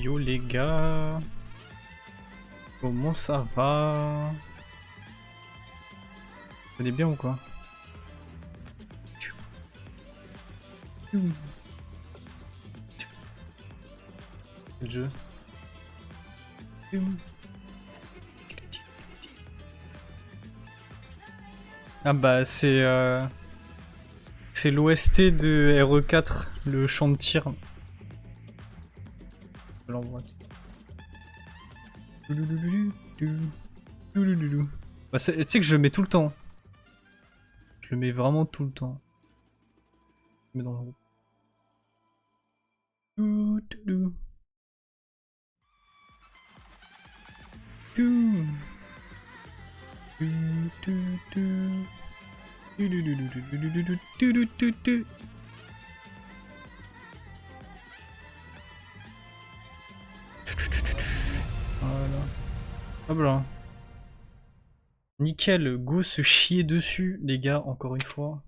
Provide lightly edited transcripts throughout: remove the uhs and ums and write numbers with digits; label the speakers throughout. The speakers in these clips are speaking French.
Speaker 1: Yo les gars, comment ça va? Vous allez bien ou quoi? Quel jeu? Ah bah c'est l'OST de RE4, le champ de tir. Je l'envoie. Bah, tu sais que je le mets tout le temps. Je le mets vraiment tout le temps. Je le mets dans le groupe. Voilà. Hop là. Nickel, go se chier dessus, les gars, encore une fois.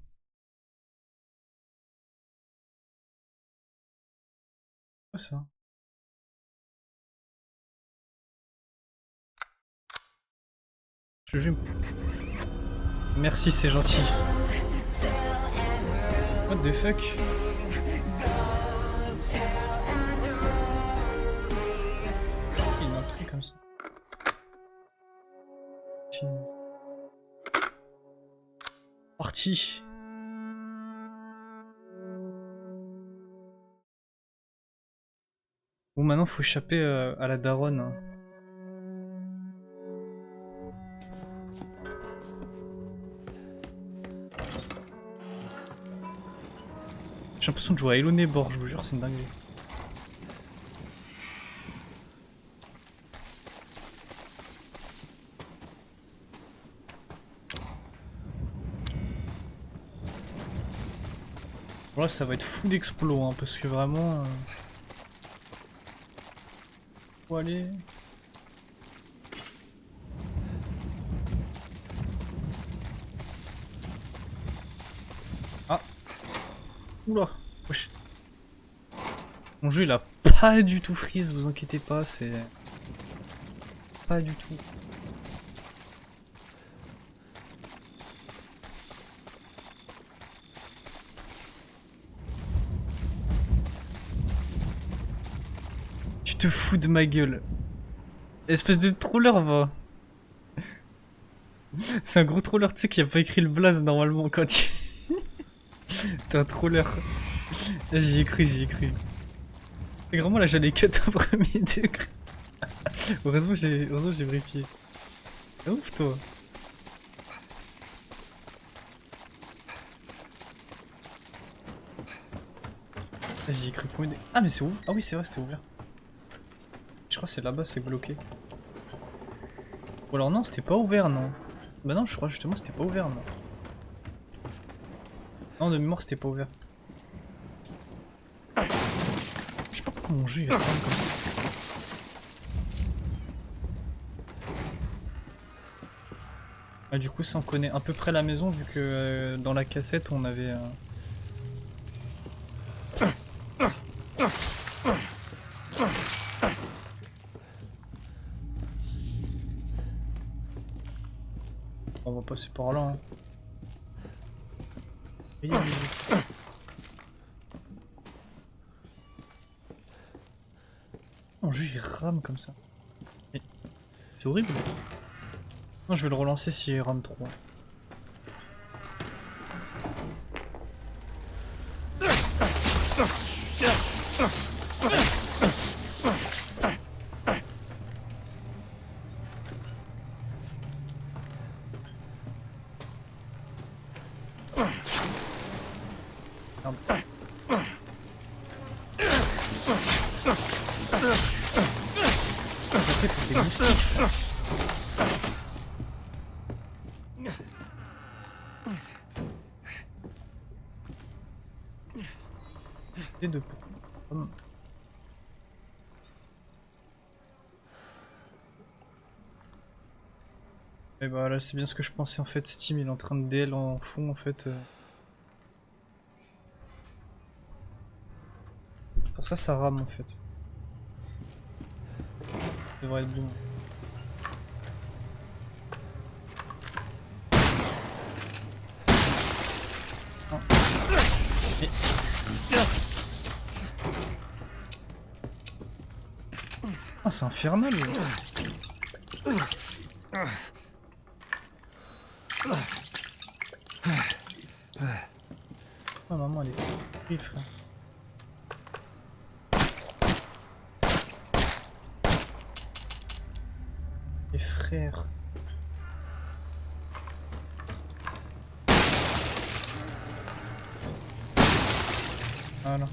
Speaker 1: Quoi ça? Je le joue. Merci, c'est gentil. What the fuck? Il y a une entrée comme ça. Parti. Bon, maintenant faut échapper à la daronne. Hein. J'ai l'impression de jouer à Hello Neighbor, je vous jure, c'est une dinguerie. Bon là ça va être full explo, hein, parce que vraiment... Faut aller... Ah. Oula. Wesh. Mon jeu il a pas du tout freeze, vous inquiétez pas, c'est... Pas du tout. Tu te fous de ma gueule. Espèce de troller va. C'est un gros troller, tu sais qui a pas écrit le blaze normalement quand tu... T'es un troller. J'y ai cru, j'y ai cru. Et vraiment là j'allais cut au premier degré. Heureusement j'ai vérifié. Ah ouf toi. J'y ai cru premier degré. Ah mais c'est où? Ah oui c'est vrai c'était ouvert. Je crois que c'est là-bas c'est bloqué. Ou alors non c'était pas ouvert non. Bah non je crois justement c'était pas ouvert non. Non de mémoire c'était pas ouvert. Je sais pas pourquoi mon jeu il rame comme ça. Ah, du coup ça on connaît à peu près la maison vu que dans la cassette on avait... On va passer par là. Hein. Mon jeu il rame comme ça. C'est horrible. Non je vais le relancer s'il rame trop. De... Et bah là c'est bien ce que je pensais en fait, Steam il est en train de DL en fond en fait. Pour ça ça rame en fait. devrait être bon. Ah. Ah, c'est infernal. Oh maman, elle est pris, frère. Les frères. Voilà.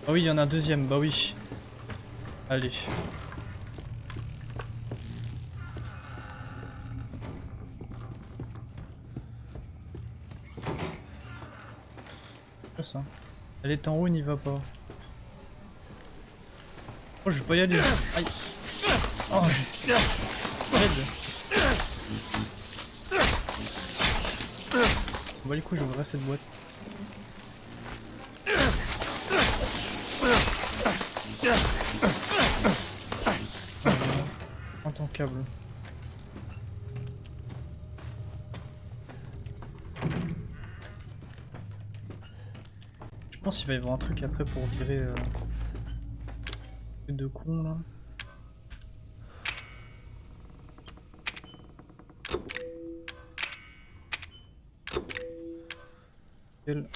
Speaker 1: Ah oui, il y en a un deuxième, bah oui. Allez. C'est quoi ça? Elle est en haut, il n'y va pas. Oh, je vais pas y aller. Aïe. Oh, j'aide. Bah, du coup, j'ouvrirai cette boîte. Prends ton câble. Je pense qu'il va y avoir un truc après pour virer les deux cons là. Quel...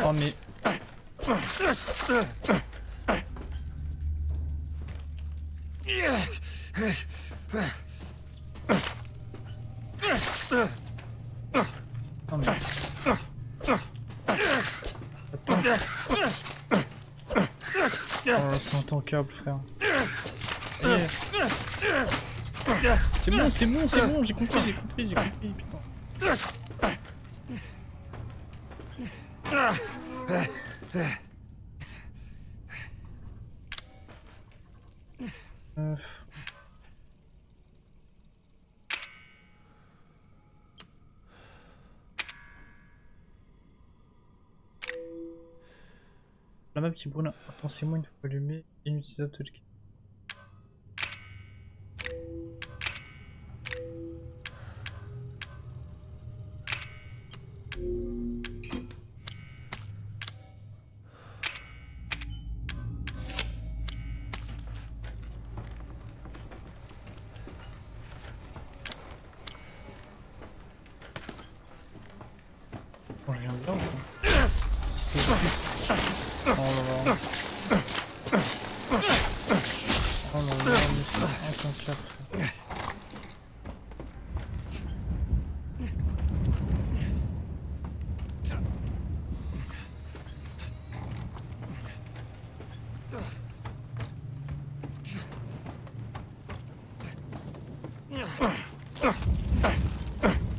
Speaker 1: Oh mais... Oh mais... Attends. Oh, c'est ton câble, frère. Yeah. C'est bon, c'est bon, c'est bon, j'ai compris, putain. La map qui brûle intensément une fois allumée, inutilisable tout le kit. Bon, je viens de là ou pas? Oh là là. Oh là là, mais c'est inconclave, frère.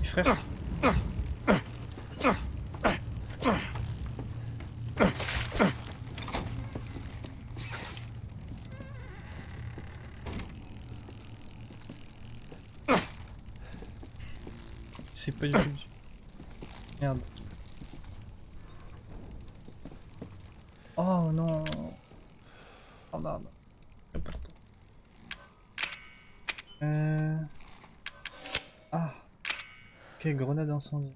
Speaker 1: Frère. C'est pas du tout. Merde. Oh non. Oh merde. J'ai pas le temps. Ah. Ok, grenade incendie.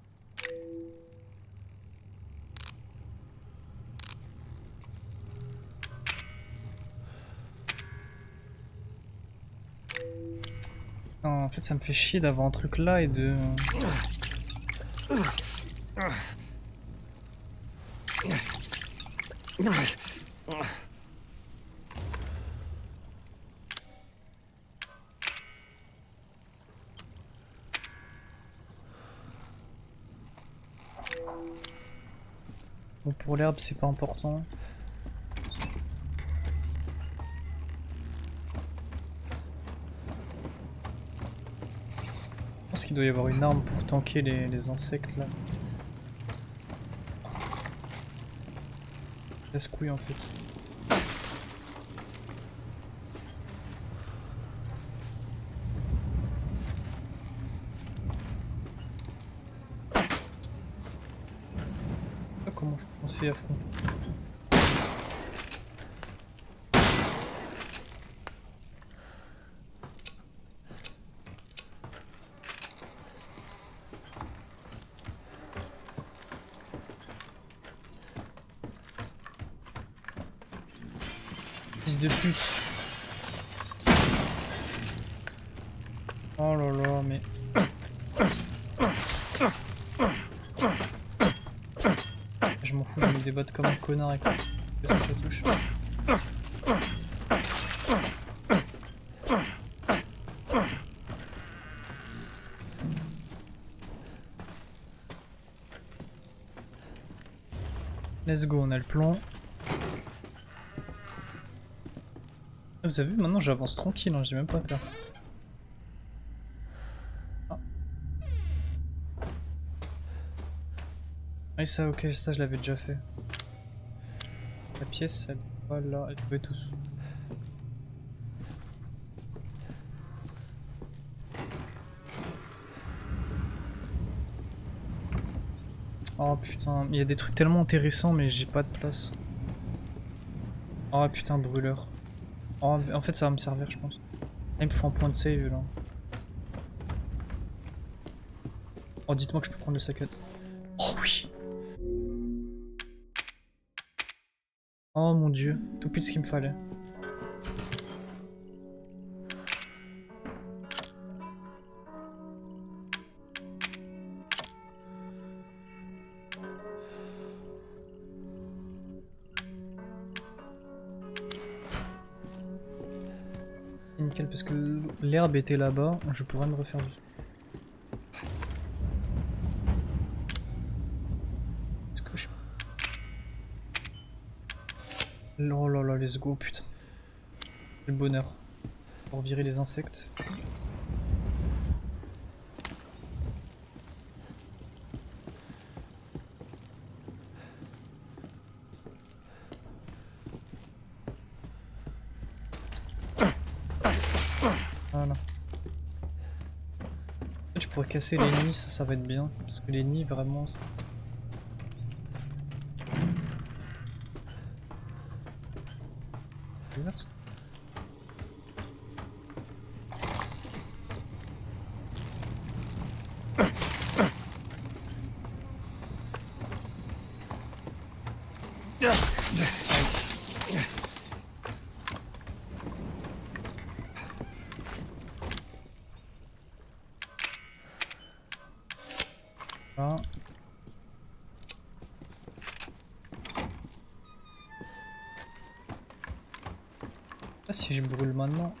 Speaker 1: Non, en fait, ça me fait chier d'avoir un truc là et de... Bon, pour l'herbe, c'est pas important. Je pense qu'il doit y avoir une arme pour tanker les insectes là. Casse-couille en fait. je pensais affronter. Fils de pute. Oh là là, mais... Je m'en fous, je me débatte comme un connard avec qu'est-ce que ça touche. Let's go, on a le plan. Ah, vous avez vu, maintenant j'avance tranquille, hein, j'ai même pas peur. Ah. Oui, ça, ok, ça je l'avais déjà fait. La pièce, elle est pas là, elle peut être sous. Oh putain, il y a des trucs tellement intéressants, mais j'ai pas de place. Oh putain, brûleur. Oh, en fait, ça va me servir, je pense. Là, il me faut un point de save là. Oh, dites-moi que je peux prendre le sac à... Oh oui! Oh mon dieu, tout pile ce qu'il me fallait. Nickel, parce que l'herbe était là-bas, je pourrais me refaire du... Est-ce que je... Oh là là, let's go, putain. Quel bonheur. Pour virer les insectes. Voilà. En fait, je pourrais casser les nids, ça va être bien. Parce que les nids, vraiment... Ça... Là. Ah, si je brûle maintenant.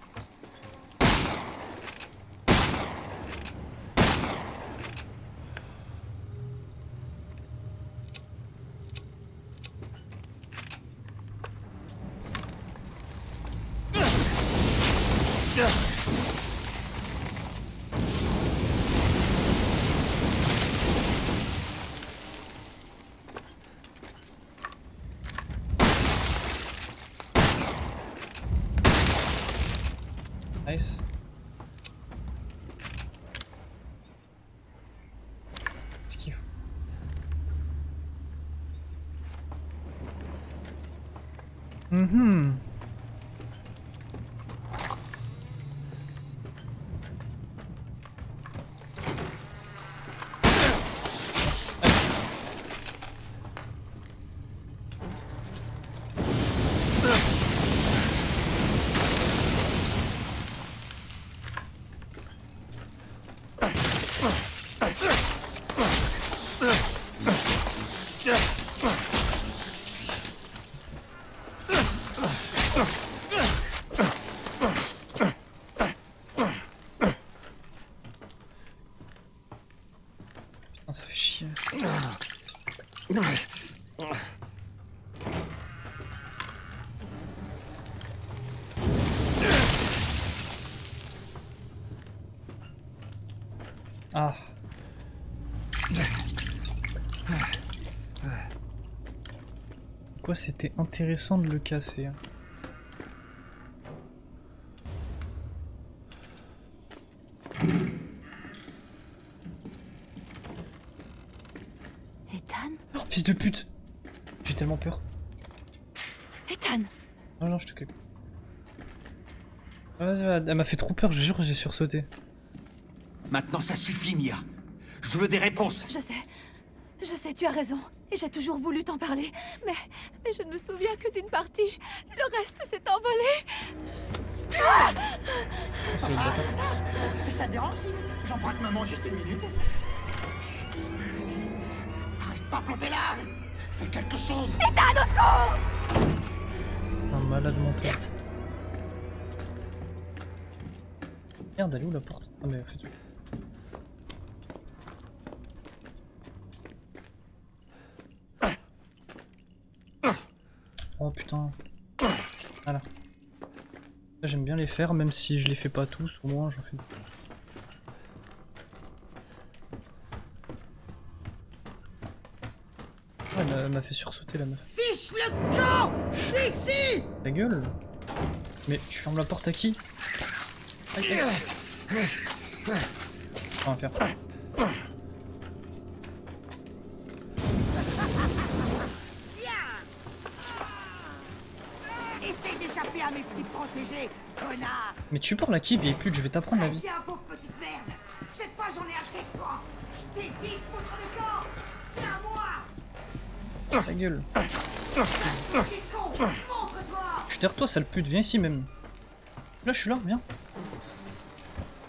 Speaker 1: Nice. Ce qu'il faut. Putain, ça fait chier. Ah. Quoi, c'était intéressant de le casser.
Speaker 2: Ethan?
Speaker 1: Oh, fils de pute! J'ai tellement peur.
Speaker 2: Ethan!
Speaker 1: Non, non, je te calme. Vas-y, elle m'a fait trop peur, je jure, j'ai sursauté.
Speaker 3: Maintenant, ça suffit, Mia. Je veux des réponses.
Speaker 2: Je sais, tu as raison. Et j'ai toujours voulu t'en parler. Mais je ne me souviens que d'une partie. Le reste s'est envolé.
Speaker 1: C'est le bâtard.
Speaker 4: Ça te dérange si j'emprunte maman juste une minute? Reste pas planté là! Fais quelque chose!
Speaker 2: Ethan, au secours!
Speaker 1: Un malade mental. Merde, elle est où la porte? Ah, mais fais-tu. Oh putain. Voilà. Là, j'aime bien les faire, même si je les fais pas tous, au moins j'en fais. Ouais, elle m'a fait sursauter la meuf.
Speaker 4: Fiche le camp! D'ici!
Speaker 1: Ta gueule! Mais tu fermes la porte à qui? Aïe, aïe. On va faire.
Speaker 4: Essaye d'échapper à mes petits protégés, connard!
Speaker 1: Mais tu parles à qui, vieille pute? Je vais t'apprendre la vie.
Speaker 4: Viens, pauvre petite merde! Cette fois, j'en ai assez de toi! Je t'ai dit de foutre le camp! C'est à moi!
Speaker 1: Ta gueule.
Speaker 4: Petit con! Montre-toi!
Speaker 1: Je suis derrière toi, sale pute, viens ici même. Là, je suis là, viens.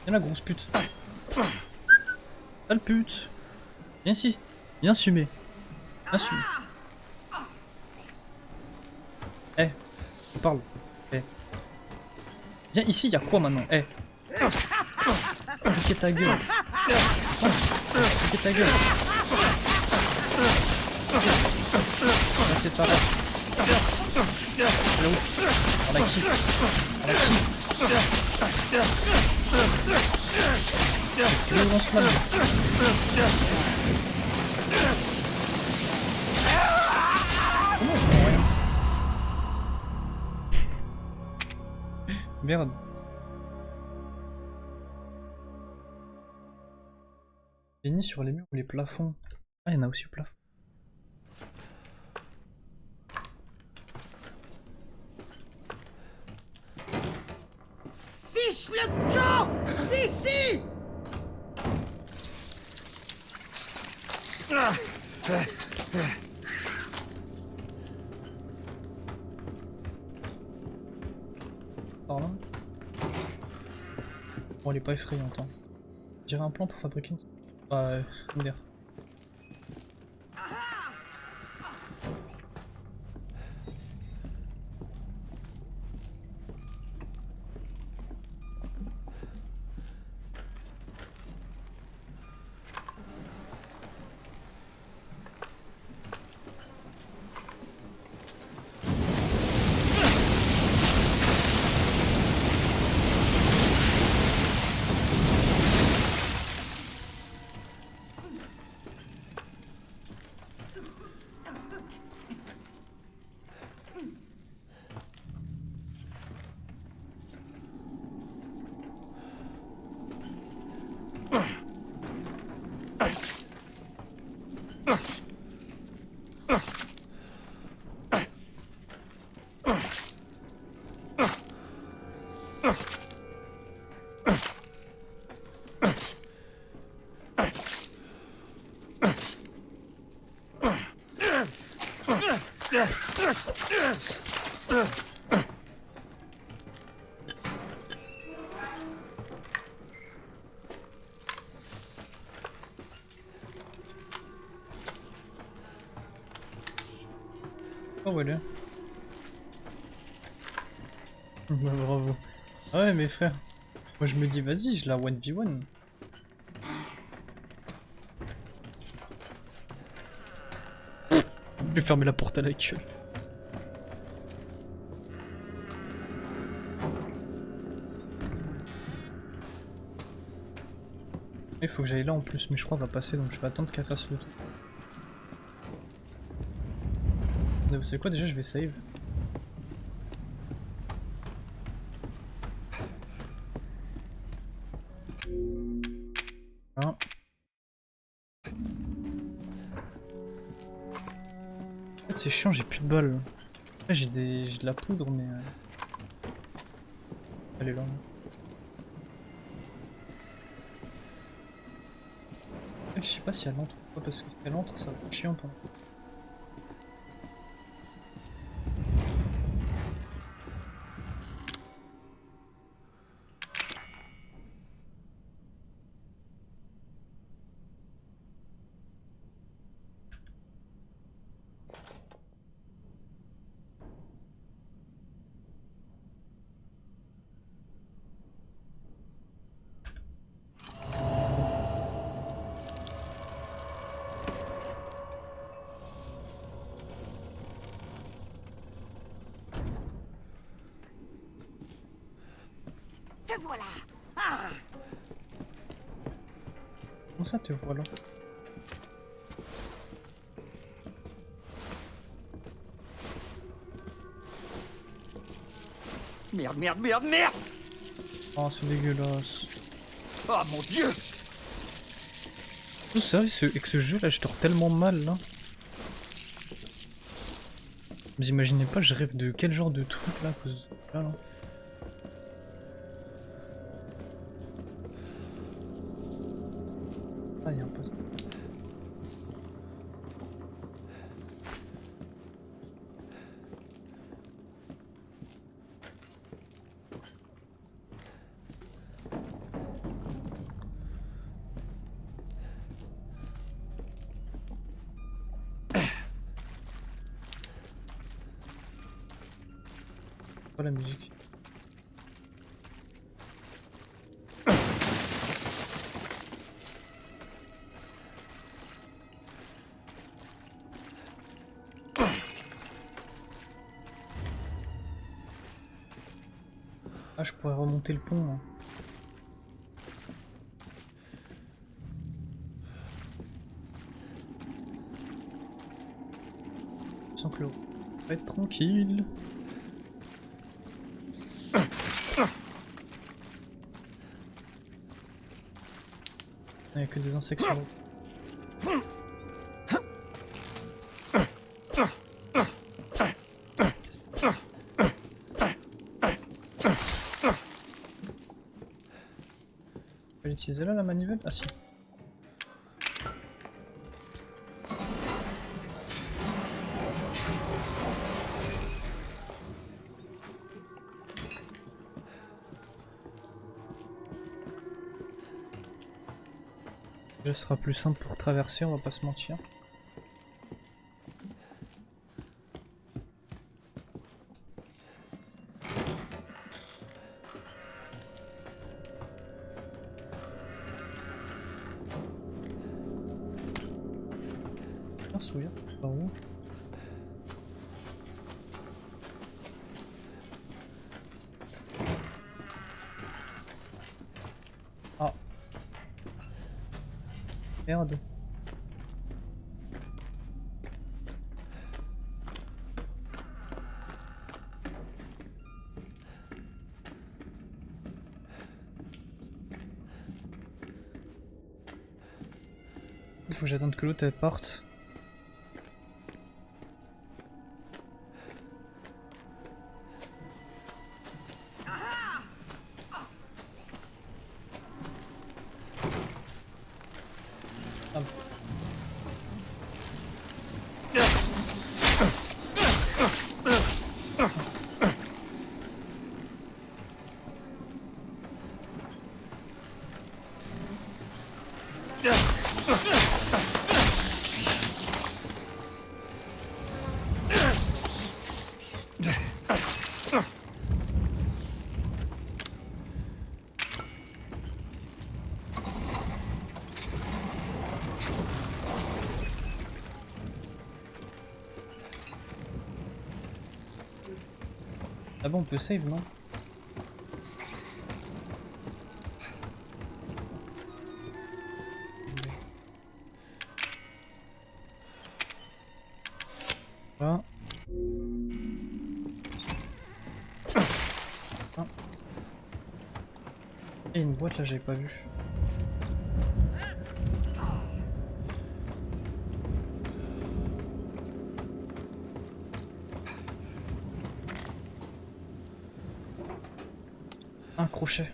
Speaker 1: Viens là, grosse pute. Sale pute. Viens ici. Viens assumer. Assume. Eh, on parle. Eh. Viens ici, y'a quoi maintenant? Eh. Piquez ta gueule. Piquez ta gueule. Là, c'est pas là. Là où? On a qui? On a qui? Tu veux qu'on se flamme? Comment on prend rien? Merde. Ni sur les murs ou les plafonds. Ah, il y en a aussi au plafond.
Speaker 4: Fiche le camp! D'ici!
Speaker 1: Par là. Bon, elle est pas effrayante. Hein. Je dirais un plan pour fabriquer une. Comment dire. Oh, ouais, là. Bah, bravo. Ah ouais, mes frères. Moi, je me dis, vas-y, je la 1v1. Je vais fermer la porte à la gueule. Il faut que j'aille là en plus, mais je crois qu'elle va passer, donc je vais attendre qu'elle fasse le tour. Vous savez quoi, déjà je vais save. Hein. En fait, c'est chiant, j'ai plus de balles. Après, j'ai de la poudre, mais... Elle est là. Je sais pas si elle entre ou pas, parce que si elle entre, ça va être chiant. Hein.
Speaker 4: Te voilà. Ah.
Speaker 1: Comment ça te voilà?
Speaker 3: Merde, merde, merde, merde!
Speaker 1: Oh, c'est dégueulasse.
Speaker 3: Oh mon dieu!
Speaker 1: Vous savez, avec ce jeu là, je dors tellement mal là. Vous imaginez pas, je rêve de quel genre de truc là, à cause de ce là, là. Ah, y'a un poste. Pas la musique. Ah, je pourrais remonter le pont. Hein. Sans que l'eau va être tranquille. Il n'y a que des insectes sur l'eau. Je peux l'utiliser là la manivelle? Ah si. Là, ce sera plus simple pour traverser, on va pas se mentir. Ah, souillard, par où? Ah. Merde. Il faut que j'attende que l'autre elle parte. Ah. Ah bon, on peut save, non? Voilà. Ah. Et une boîte là, j'avais pas vu. Un crochet.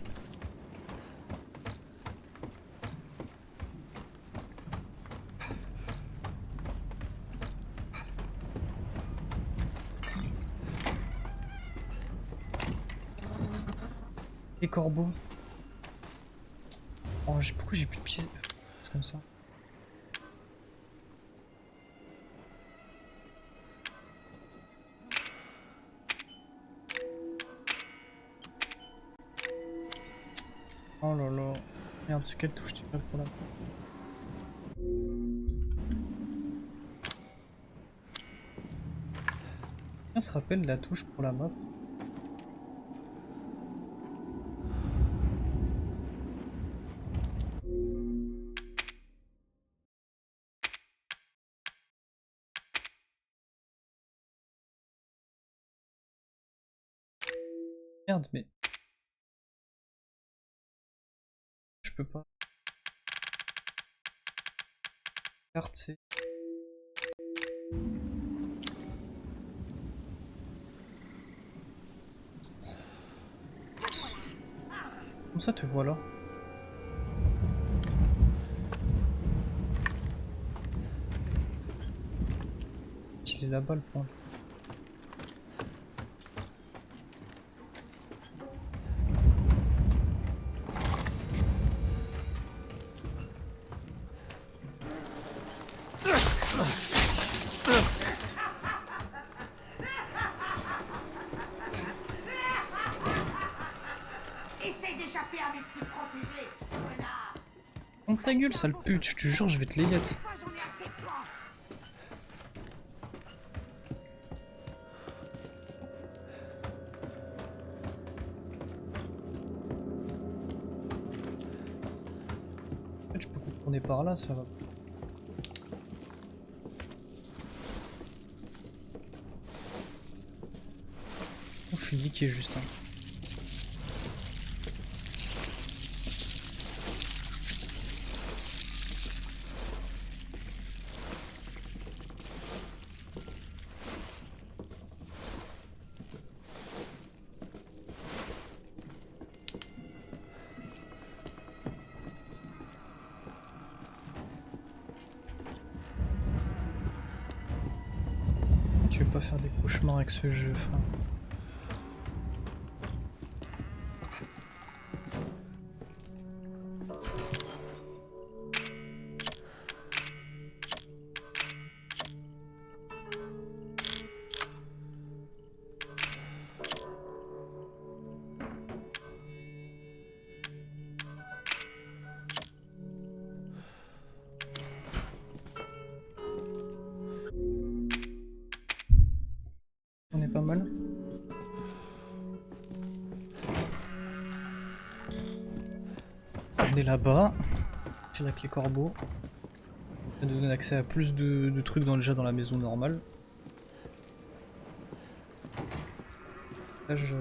Speaker 1: Les corbeaux. Oh, pourquoi j'ai plus de pieds? C'est comme ça. Oh là là. Merde, c'est quelle touche tu veux pour la... On se rappelle la touche pour la map. Merde, mais... Je peux pas. Carte, c'est... Comme ça te voilà. Il est là-bas le point.
Speaker 4: Essaye d'échapper avec tes protégés, connard.
Speaker 1: Monte ta gueule, sale pute, je te jure, je vais te layette.
Speaker 4: Moi, j'en ai assez de toi.
Speaker 1: En fait, je peux contourner par là, ça va. Oh, je suis niqué juste. Hein. Tu veux pas faire des cauchemars avec ce jeu, frère. On est pas mal. On est là-bas. J'ai avec les corbeaux. Ça nous donne accès à plus de trucs déjà dans la maison normale. Là, je...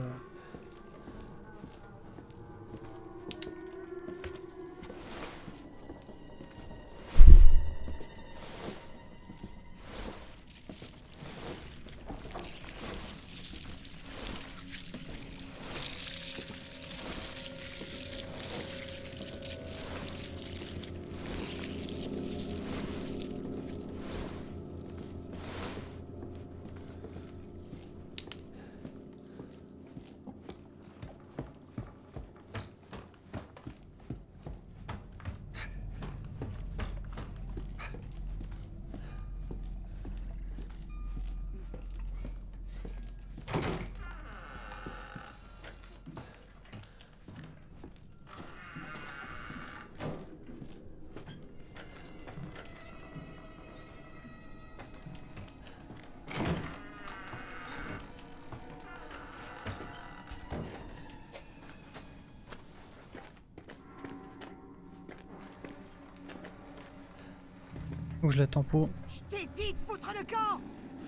Speaker 1: Faut que je la tempo.
Speaker 4: Je t'ai dit de foutre le camp.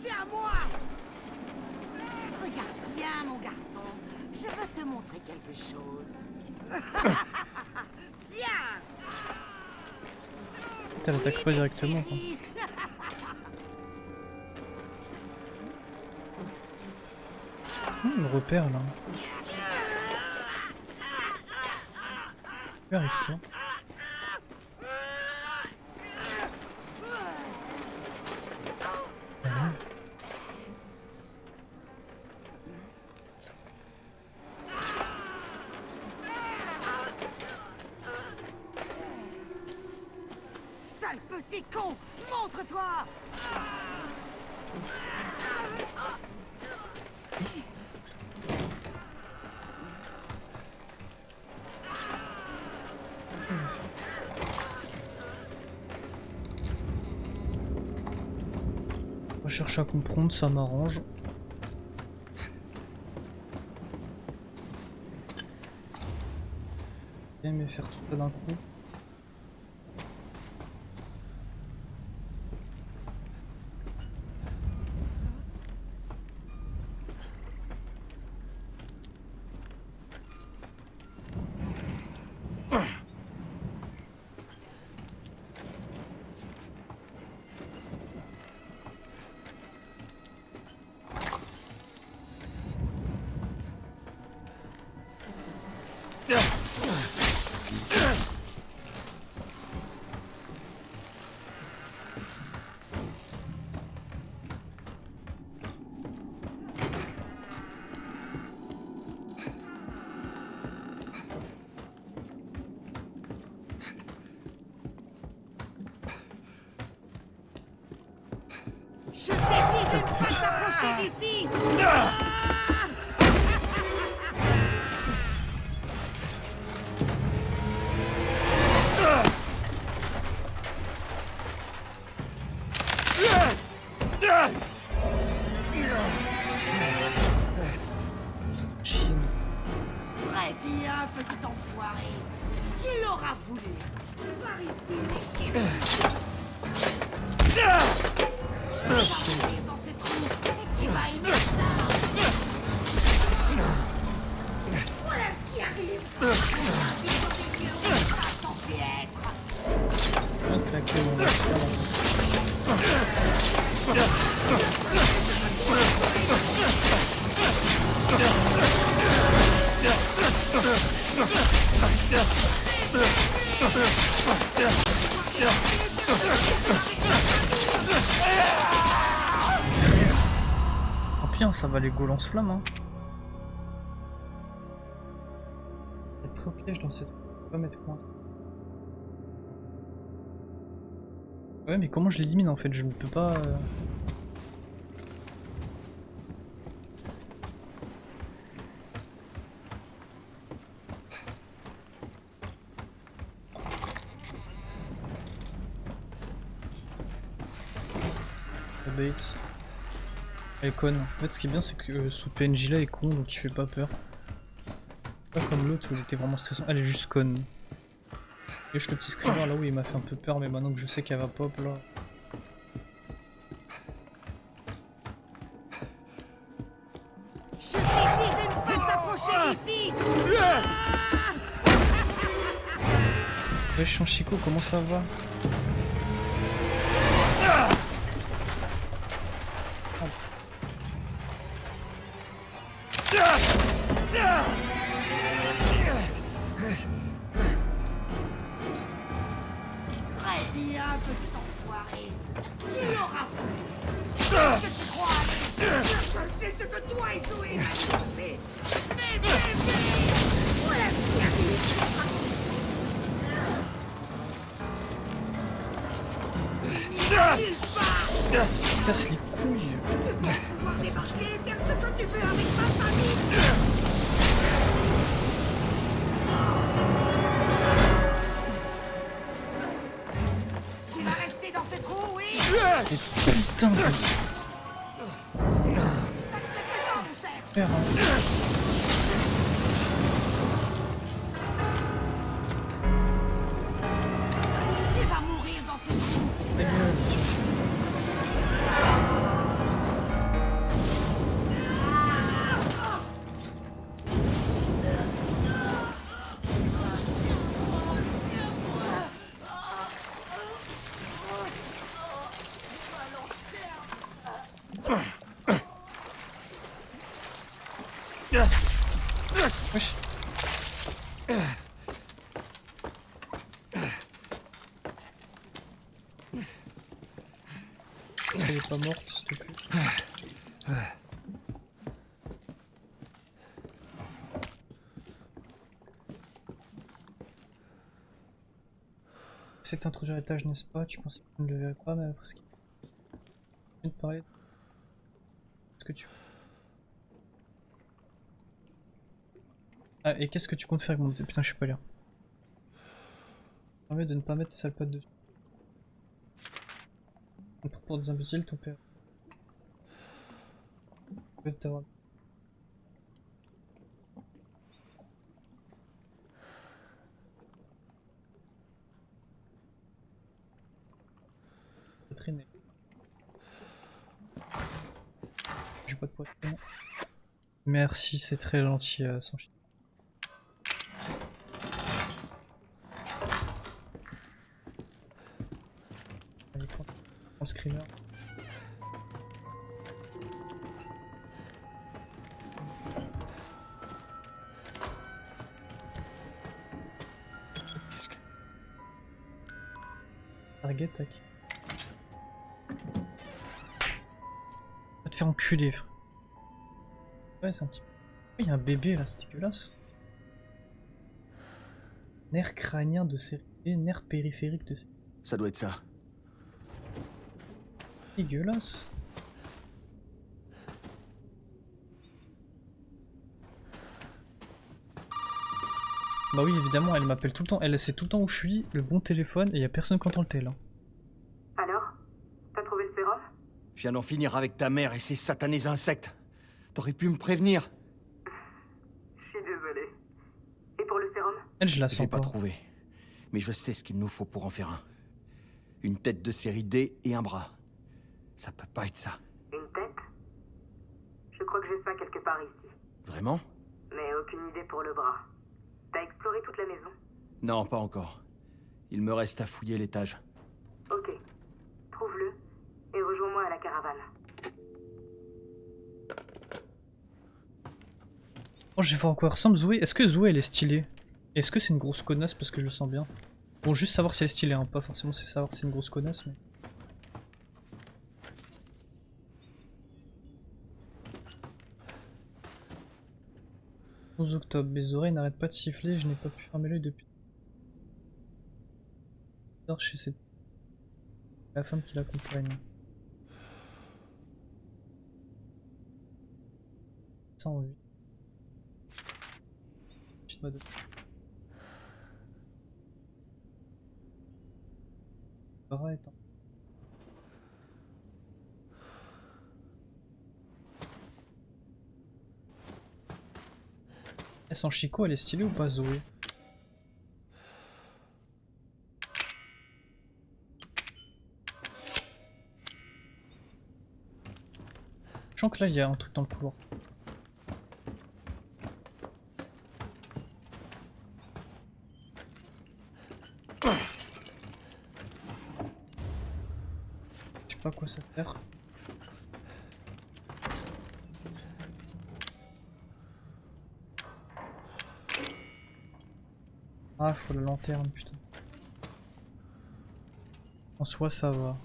Speaker 4: C'est à moi. Regarde bien, mon garçon. Je veux te montrer quelque chose. Viens.
Speaker 1: Elle attaque pas directement, quoi. Il me repère là. Tu arrives toi. Ah,
Speaker 4: Sale petit con! Montre-toi!
Speaker 1: on cherche à comprendre, ça m'arrange. Bien aimé faire tout ça d'un coup.
Speaker 4: Je t'ai dit de ne pas t'approcher d'ici!
Speaker 1: Chine.
Speaker 4: Très bien, petit enfoiré. Tu l'auras voulu. Par ici, les Tu vas mourir dans ces trous et tu vas aimer ça. Voilà ce qui arrive. Il faut que tu ne pas sans piètre.
Speaker 1: Un claqué dans la terre. Oh bien, ça va les go lance-flamme hein. Il y a trop de pièges dans cette... Je peux pas mettre coin. Ouais mais comment je l'élimine en fait? Je ne peux pas... Bait. Elle est conne. En fait ce qui est bien c'est que ce PNJ là est con donc il fait pas peur. Pas comme l'autre où il était vraiment stressant. Elle est juste conne. Et je le petit screamer là où il m'a fait un peu peur mais maintenant que je sais qu'elle va pop là.
Speaker 4: Je t'ai dit de ne pas t'approcher d'ici.
Speaker 1: Wesh Chico, comment ça va?
Speaker 4: Très bien, petit enfoiré. Tu l'auras voulu. Qu'est-ce que tu crois aller? Je sais ce que toi et Zoé m'avez fait. Mais, voilà ce qui arrive.
Speaker 1: Casse les couilles.
Speaker 4: Tu penses pouvoir débarquer et faire ce que tu veux avec ma famille? Tu vas rester dans ce trou, oui?
Speaker 1: Et putain de... Faire, hein.
Speaker 4: Tu vas mourir dans ces trous.
Speaker 1: Ta gueule. Wesh. pas morte, s'il te plaît. C'est introduit à l'étage, n'est-ce pas? Tu pensais que je ne le verrais pas, mais après ce qu'il vient de parler. Qu'est-ce que tu... Ah, et qu'est-ce que tu comptes faire avec mon... Putain, je suis pas là. Permet de ne pas mettre tes sales pattes dessus. Pour des imbéciles, ton père. Je vais t'avoir. Traîner. J'ai pas de poitrine. Merci, c'est très gentil, sans chien. Allez, prends le screamer.
Speaker 3: Qu'est-ce que...
Speaker 1: Target, tac. Va te faire enculer, frère. Ouais, c'est un petit... Oh, il y a un bébé là, c'est dégueulasse. Nerf crânien de série D, nerf périphérique de série D.
Speaker 3: Ça doit être ça.
Speaker 1: Dégueulasse. Bah oui, évidemment, elle m'appelle tout le temps. Elle sait tout le temps où je suis, le bon téléphone, et y a personne qui entend le tel. Hein.
Speaker 5: Alors? T'as trouvé le sérum?
Speaker 3: Je viens d'en finir avec ta mère et ses satanés insectes. T'aurais pu me prévenir.
Speaker 5: Je suis désolé. Et pour le sérum?
Speaker 1: Elle, je la
Speaker 3: Je
Speaker 1: sens
Speaker 3: l'ai pas
Speaker 1: pas.
Speaker 3: trouvé. Mais je sais ce qu'il nous faut pour en faire un. Une tête de série D et un bras. Ça peut pas être ça.
Speaker 5: Une tête? Je crois que j'ai ça quelque part ici.
Speaker 3: Vraiment?
Speaker 5: Mais aucune idée pour le bras. T'as exploré toute la maison?
Speaker 3: Non, pas encore. Il me reste à fouiller l'étage.
Speaker 5: Ok. Trouve-le et rejoins-moi à la caravane.
Speaker 1: Oh, je vais voir à quoi ressemble Zoé. Est-ce que Zoé elle est stylée? Est-ce que c'est une grosse connasse parce que je le sens bien? Bon, juste savoir si elle est stylée, hein. Pas forcément c'est savoir si c'est une grosse connasse, mais... 11 octobre, mes oreilles n'arrêtent pas de siffler, je n'ai pas pu fermer l'œil depuis. Je dors chez cette... la femme qui l'accompagne. 108. Petite mode. Bras étant. Et son Chico, elle est stylée ou pas, Zoé? Je sens que là, il y a un truc dans le couloir. Je sais pas à quoi ça sert. Ah, faut la lanterne, putain. En soi, ça va.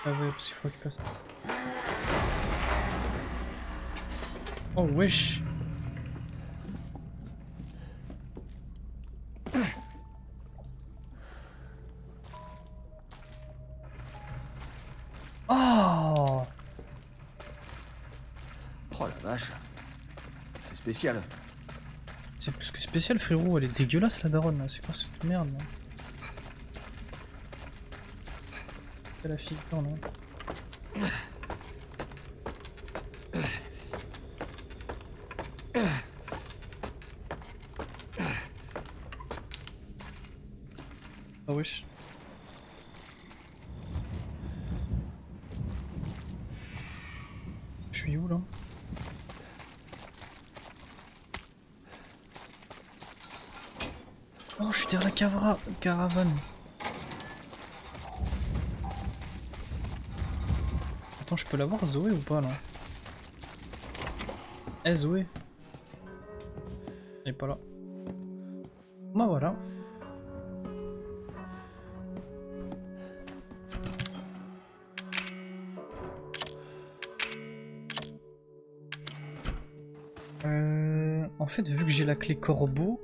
Speaker 1: Ah ouais, parce qu'il faut qu'il passe. Oh wesh. Oh,
Speaker 3: Oh la vache. C'est spécial.
Speaker 1: c'est plus que spécial, frérot. Elle est dégueulasse, la daronne. C'est quoi cette merde, là? C'est la fille, non, non. Ah wesh. Je suis où là? Oh, je suis derrière la caravane. Attends, je peux l'avoir Zoé ou pas là? Eh Zoé? Elle est pas là. Bah voilà. En fait, vu que j'ai la clé corbeau,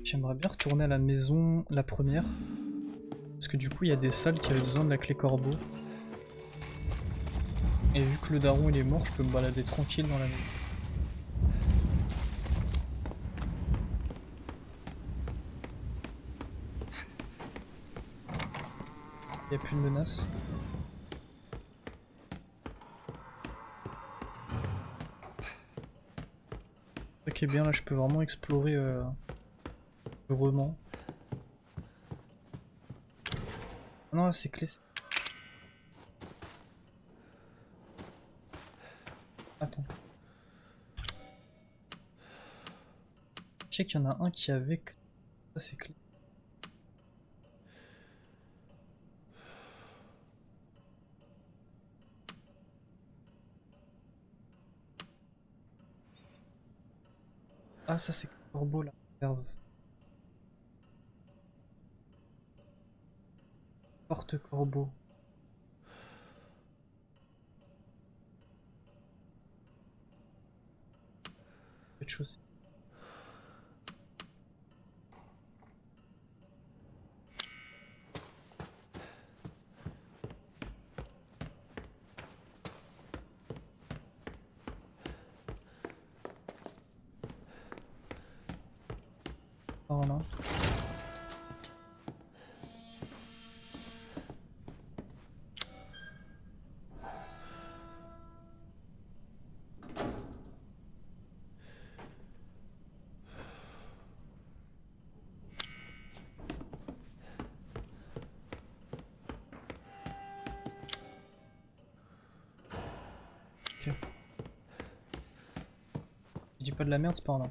Speaker 1: j'aimerais bien retourner à la maison, la première. Parce que du coup, il y a des salles qui avaient besoin de la clé corbeau. Et vu que le daron il est mort, je peux me balader tranquille dans la maison. Il n'y a plus de menace. Ce qui est bien là, je peux vraiment explorer librement. Non, là, c'est clé. Attends. Je sais qu'il y en a un qui avait. Ça, c'est clé. Ah, ça, c'est corbeau là. Réserve. Porte corbeau. Rez-de-chaussée. Voilà. Ok. Je dis pas de la merde, c'est par là.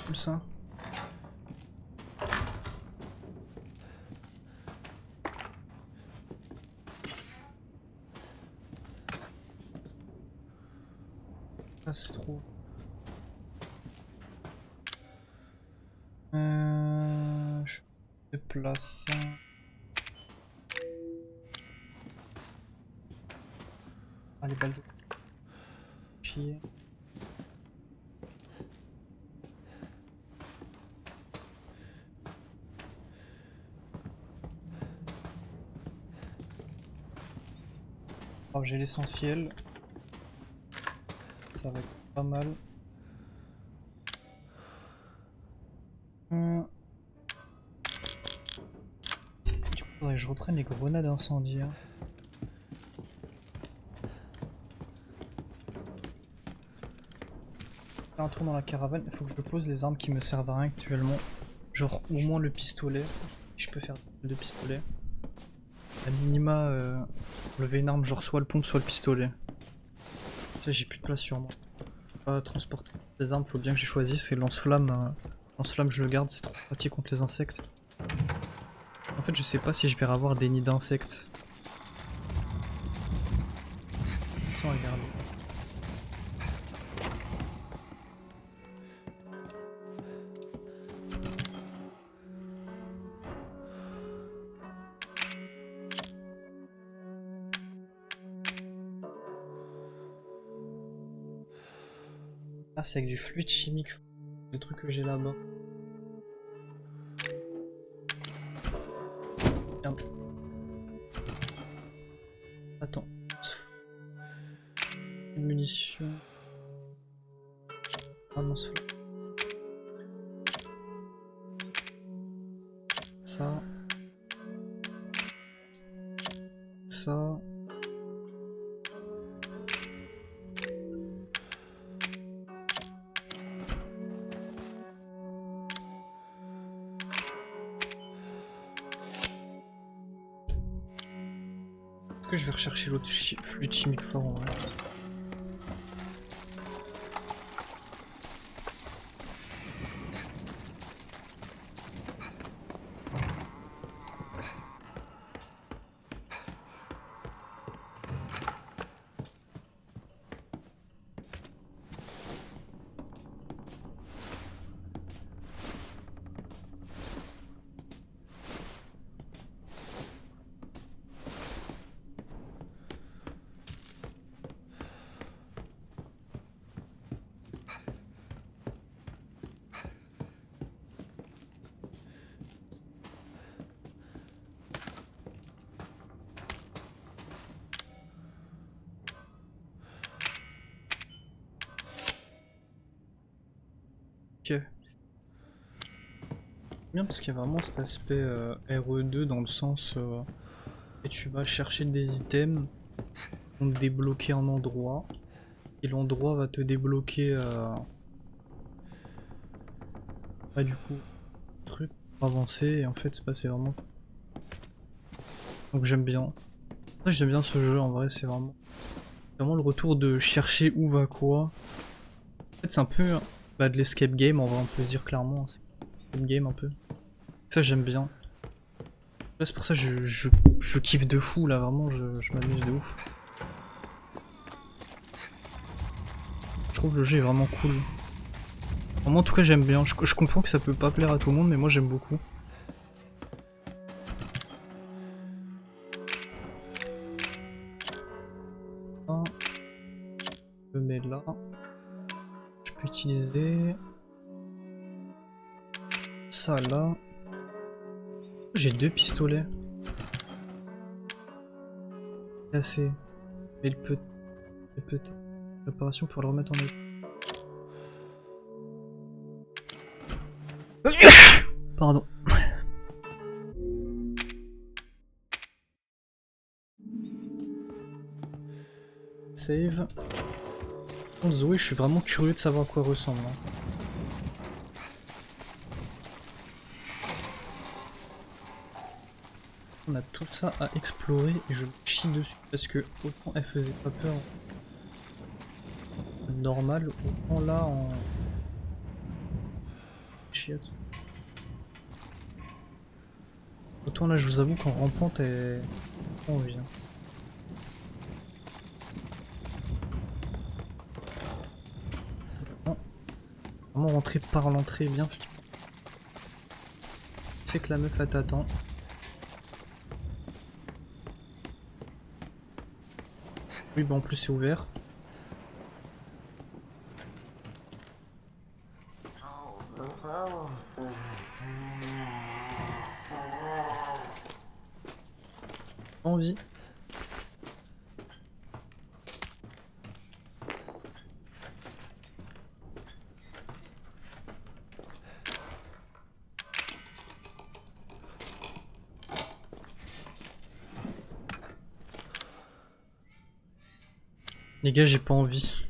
Speaker 1: Tout ça. Ah, c'est trop. Je déplace. Ah, les balles de chier. Alors, j'ai l'essentiel. Ça va être pas mal. Du coup, faudrait que je reprenne les grenades incendiaires. Faire un tour dans la caravane, il faut que je pose les armes qui me servent à rien actuellement. Genre au moins le pistolet. Je peux faire deux pistolets. À minima, lever une arme, genre soit le pompe, soit le pistolet. Ça, j'ai plus de place sur moi. Pas transporter les armes, faut bien que j'ai choisi. C'est lance-flamme. Lance-flamme, je le garde, c'est trop pratique contre les insectes. En fait, je sais pas si je vais avoir des nids d'insectes. Sans regarder. Ah, c'est avec du fluide chimique. Le truc que j'ai là-bas. Merde. Attends. Une munition. Ah non, c'est ça. Ça. Est-ce que je vais rechercher l'autre fluide chimique fort en vrai? Ok. Bien parce qu'il y a vraiment cet aspect RE2 dans le sens et tu vas chercher des items qui vont te débloquer un endroit et l'endroit va te débloquer bah, du coup truc pour avancer et en fait c'est passé vraiment. Donc j'aime bien. Ça, j'aime bien ce jeu en vrai, c'est vraiment le retour de chercher où va quoi. En fait c'est un peu bah, de l'escape game en vrai, on peut se dire clairement, hein, c'est l'escape game un peu. Ça j'aime bien. Là c'est pour ça que je kiffe de fou là, vraiment je m'amuse de ouf. Je trouve le jeu est vraiment cool. Moi en tout cas j'aime bien, je comprends que ça peut pas plaire à tout le monde mais moi j'aime beaucoup. Je le mets là. Je peux utiliser ça là. J'ai 2 pistolets. Cassé. Mais il peut être préparation pour le remettre en état. Pardon. Save. Bon, Zoé, je suis vraiment curieux de savoir à quoi elle ressemble. Hein. On a tout ça à explorer et je chie dessus parce que autant elle faisait pas peur normal, autant là en chiotte. Autant là je vous avoue qu'en rampante elle on vient. Vraiment rentrer par l'entrée bien. Tu sais que la meuf elle t'attend. Oui bah en plus c'est ouvert. Envie. Les gars, j'ai pas envie.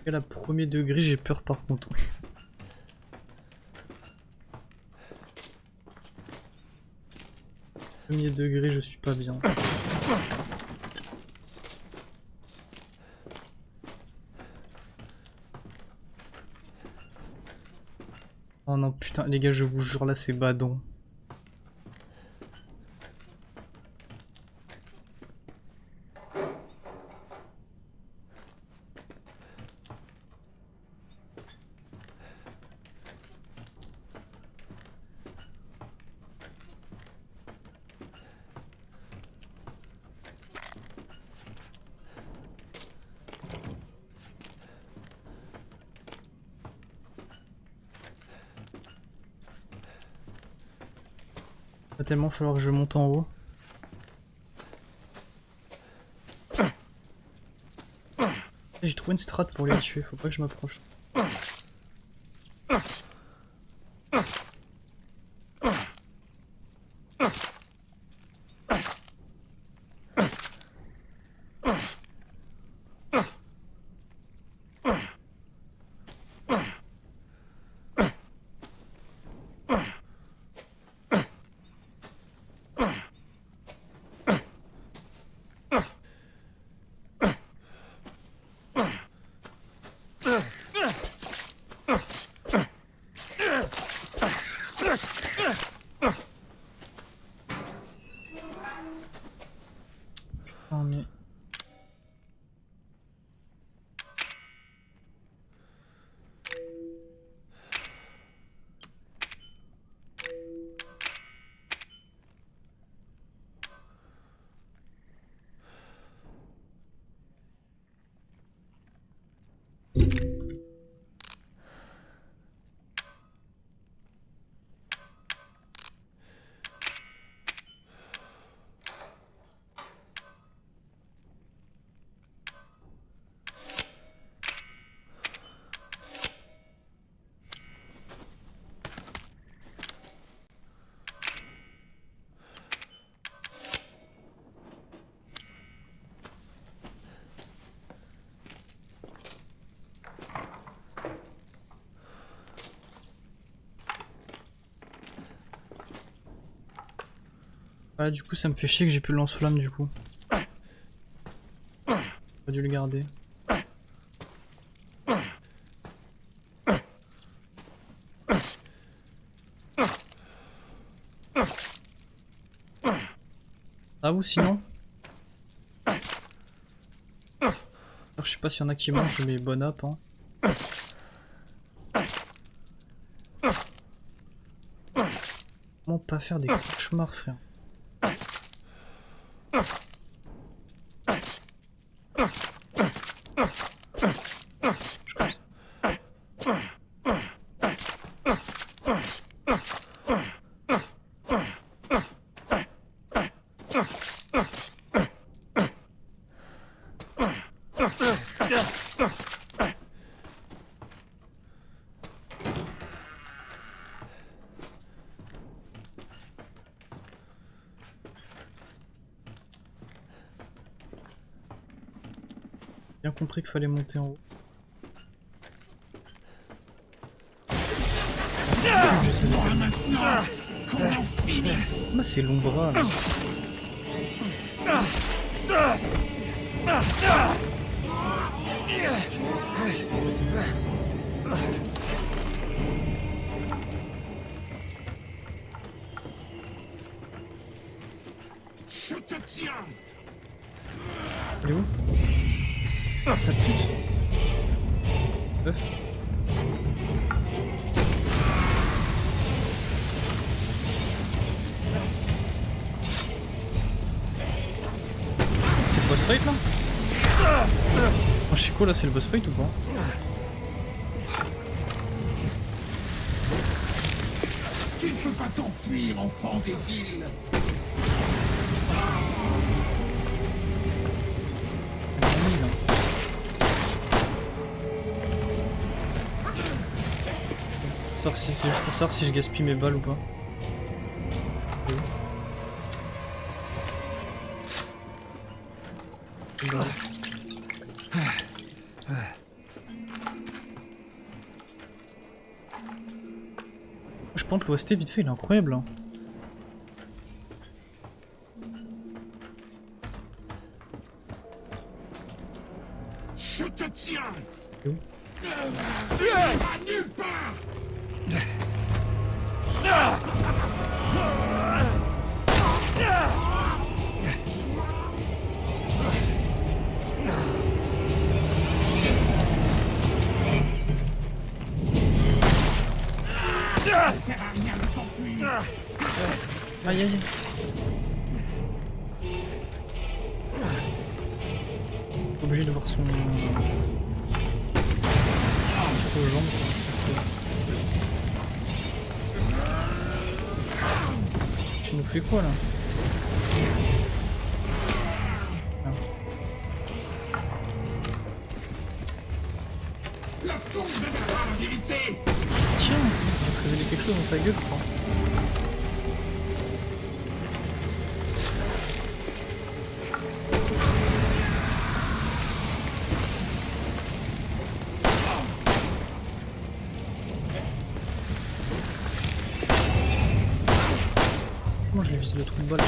Speaker 1: Et là, premier degré, j'ai peur par contre. Premier degré, je suis pas bien. Oh non, putain, les gars, je vous jure, là, c'est badon. Va tellement falloir que je monte en haut. J'ai trouvé une strat pour les tuer, faut pas que je m'approche. On est... Ah, du coup ça me fait chier que j'ai plus le lance-flamme du coup. J'aurais dû le garder. Ah ou sinon alors, je sais pas s'il y en a qui mangent mais bon up hein. Comment pas faire des cauchemars frère. Bien compris qu'il fallait monter en haut. Je sais pas. Ah, c'est l'Ombra là.
Speaker 4: Je te tiens.
Speaker 1: Elle est où? Ah, ça pute. Bœuf. C'est le boss fight là? Oh, je sais quoi là, c'est le boss fight ou pas?
Speaker 4: Tu ne peux pas t'enfuir, enfant des villes. Pour savoir si je gaspille mes balles ou pas. Je pense que l'OST vite fait il est incroyable hein. Je te tiens.
Speaker 1: Où?
Speaker 4: Tu iras nulle part. Ça sert à rien de t'enfuir.
Speaker 1: Aïe aïe. Obligé de voir son... aux jambes. Tu nous fais quoi là? Ah. couteau dans ta gueule, quoi. Comment je lui vise le trou de balle?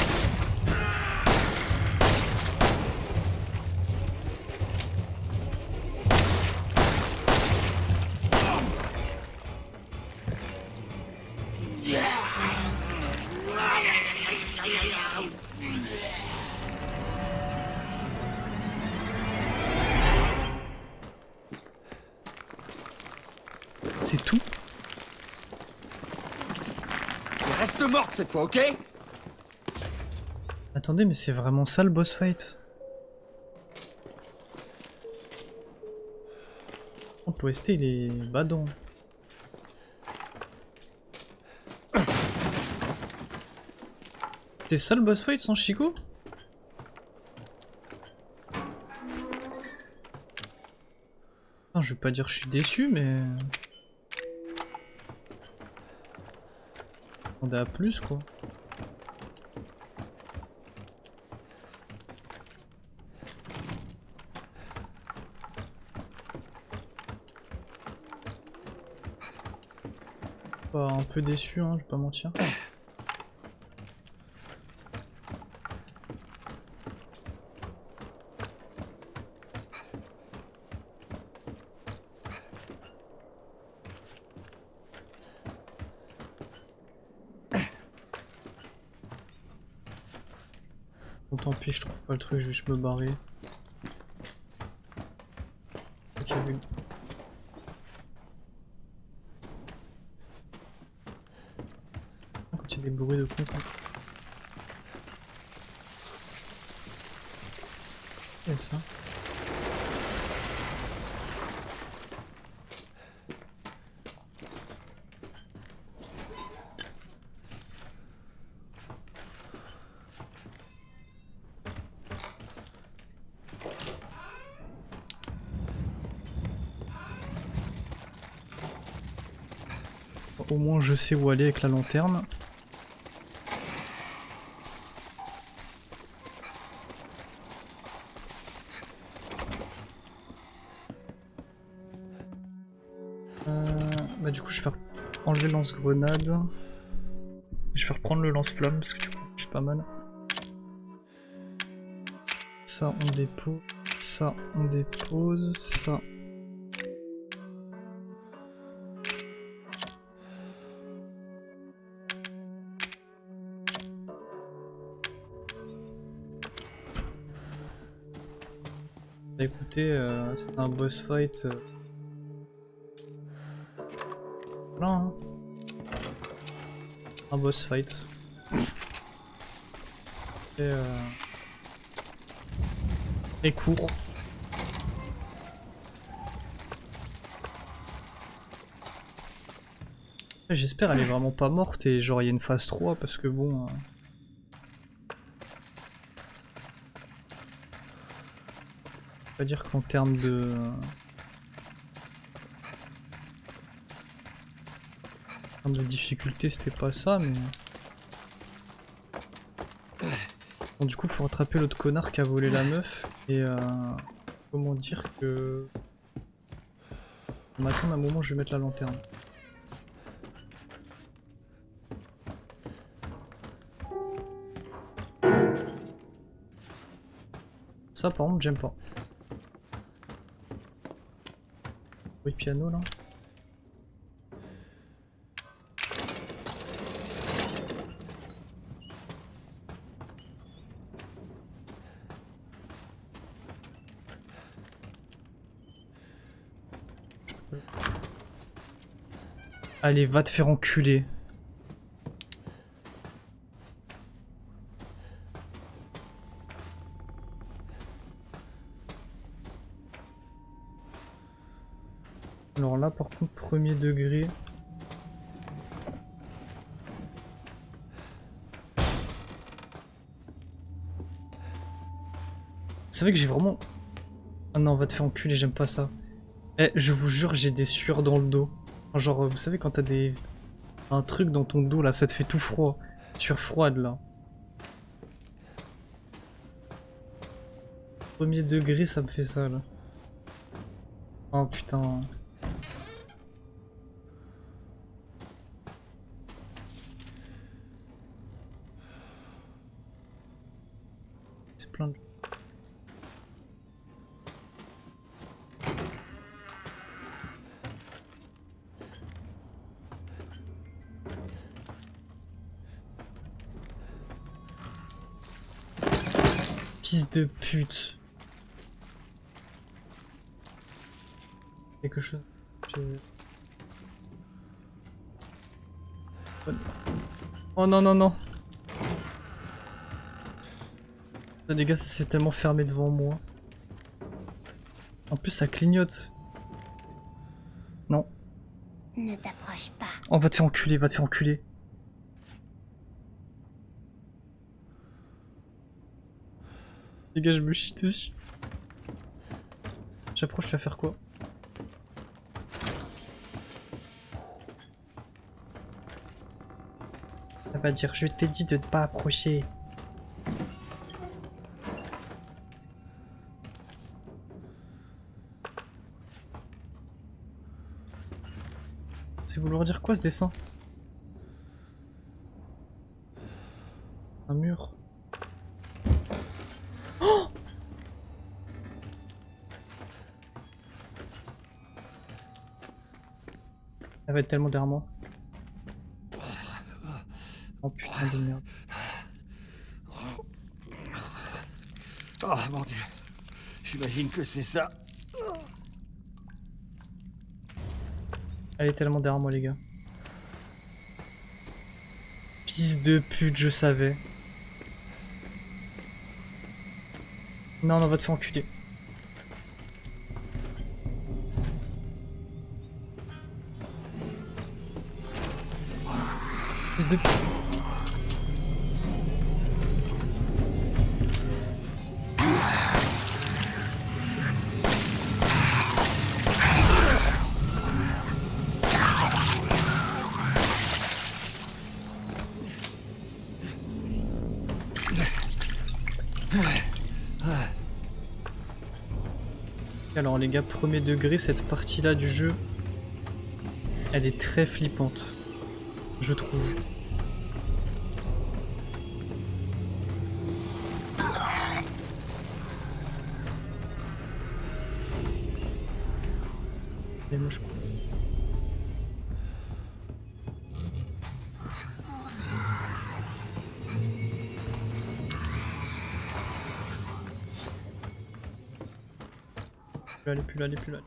Speaker 1: C'est tout?
Speaker 3: Reste morte cette fois, ok?
Speaker 1: Attendez, mais c'est vraiment ça le boss fight? Pour OST il est badant. C'est ça le boss fight sans Chico? Enfin, je vais pas dire que je suis déçu, mais... On est à plus quoi. Pas un peu déçu, hein, je vais pas mentir. Bon, tant pis, je trouve pas le truc, je vais juste me barrer. Ok, oui. Quand il y a des bruits de con, quoi. Et ça. Au moins je sais où aller avec la lanterne. Bah du coup je vais faire enlever le lance-grenade. Je vais reprendre le lance-flamme parce que du coup je suis pas mal. Ça on dépose, ça on dépose, ça. Bah écoutez, c'était un boss fight. Voilà, hein. Un boss fight. Et court. J'espère elle est vraiment pas morte et genre il y a une phase 3 parce que bon... Pas dire qu'en termes de... En termes de difficulté c'était pas ça mais... Bon du coup faut rattraper l'autre connard qui a volé la meuf et comment dire que... On m'attend un moment, je vais mettre la lanterne. Ça par contre j'aime pas. Oui piano là. Allez, va te faire enculer. Alors là, par contre, premier degré. C'est vrai que j'ai vraiment... Ah non, va te faire enculer, j'aime pas ça. Eh, je vous jure, j'ai des sueurs dans le dos. Genre, vous savez, quand t'as des Un truc dans ton dos là, ça te fait tout froid. Tu es froide là. Premier degré, ça me fait ça là. Oh putain. C'est plein de... Fils de pute. Quelque chose. Oh non non non. Ça, les gars, ça s'est tellement fermé devant moi. En plus ça clignote. Non.
Speaker 2: Ne t'approche pas.
Speaker 1: Oh, va te faire enculer, va te faire enculer. Les gars, je me chie dessus. J'approche, tu vas faire quoi? Ça va dire, je t'ai dit de ne pas approcher. C'est vouloir dire quoi ce dessin? Un mur. Oh! Elle va être tellement derrière moi. Oh putain de merde.
Speaker 3: Oh mon dieu. J'imagine que c'est ça.
Speaker 1: Elle est tellement derrière moi les gars. Fils de pute, je savais. Non, on va te faire enculer. Fils de pute. Alors les gars, premier degré, cette partie-là du jeu, elle est très flippante, je trouve. Et moi, je... Plus là, plus là.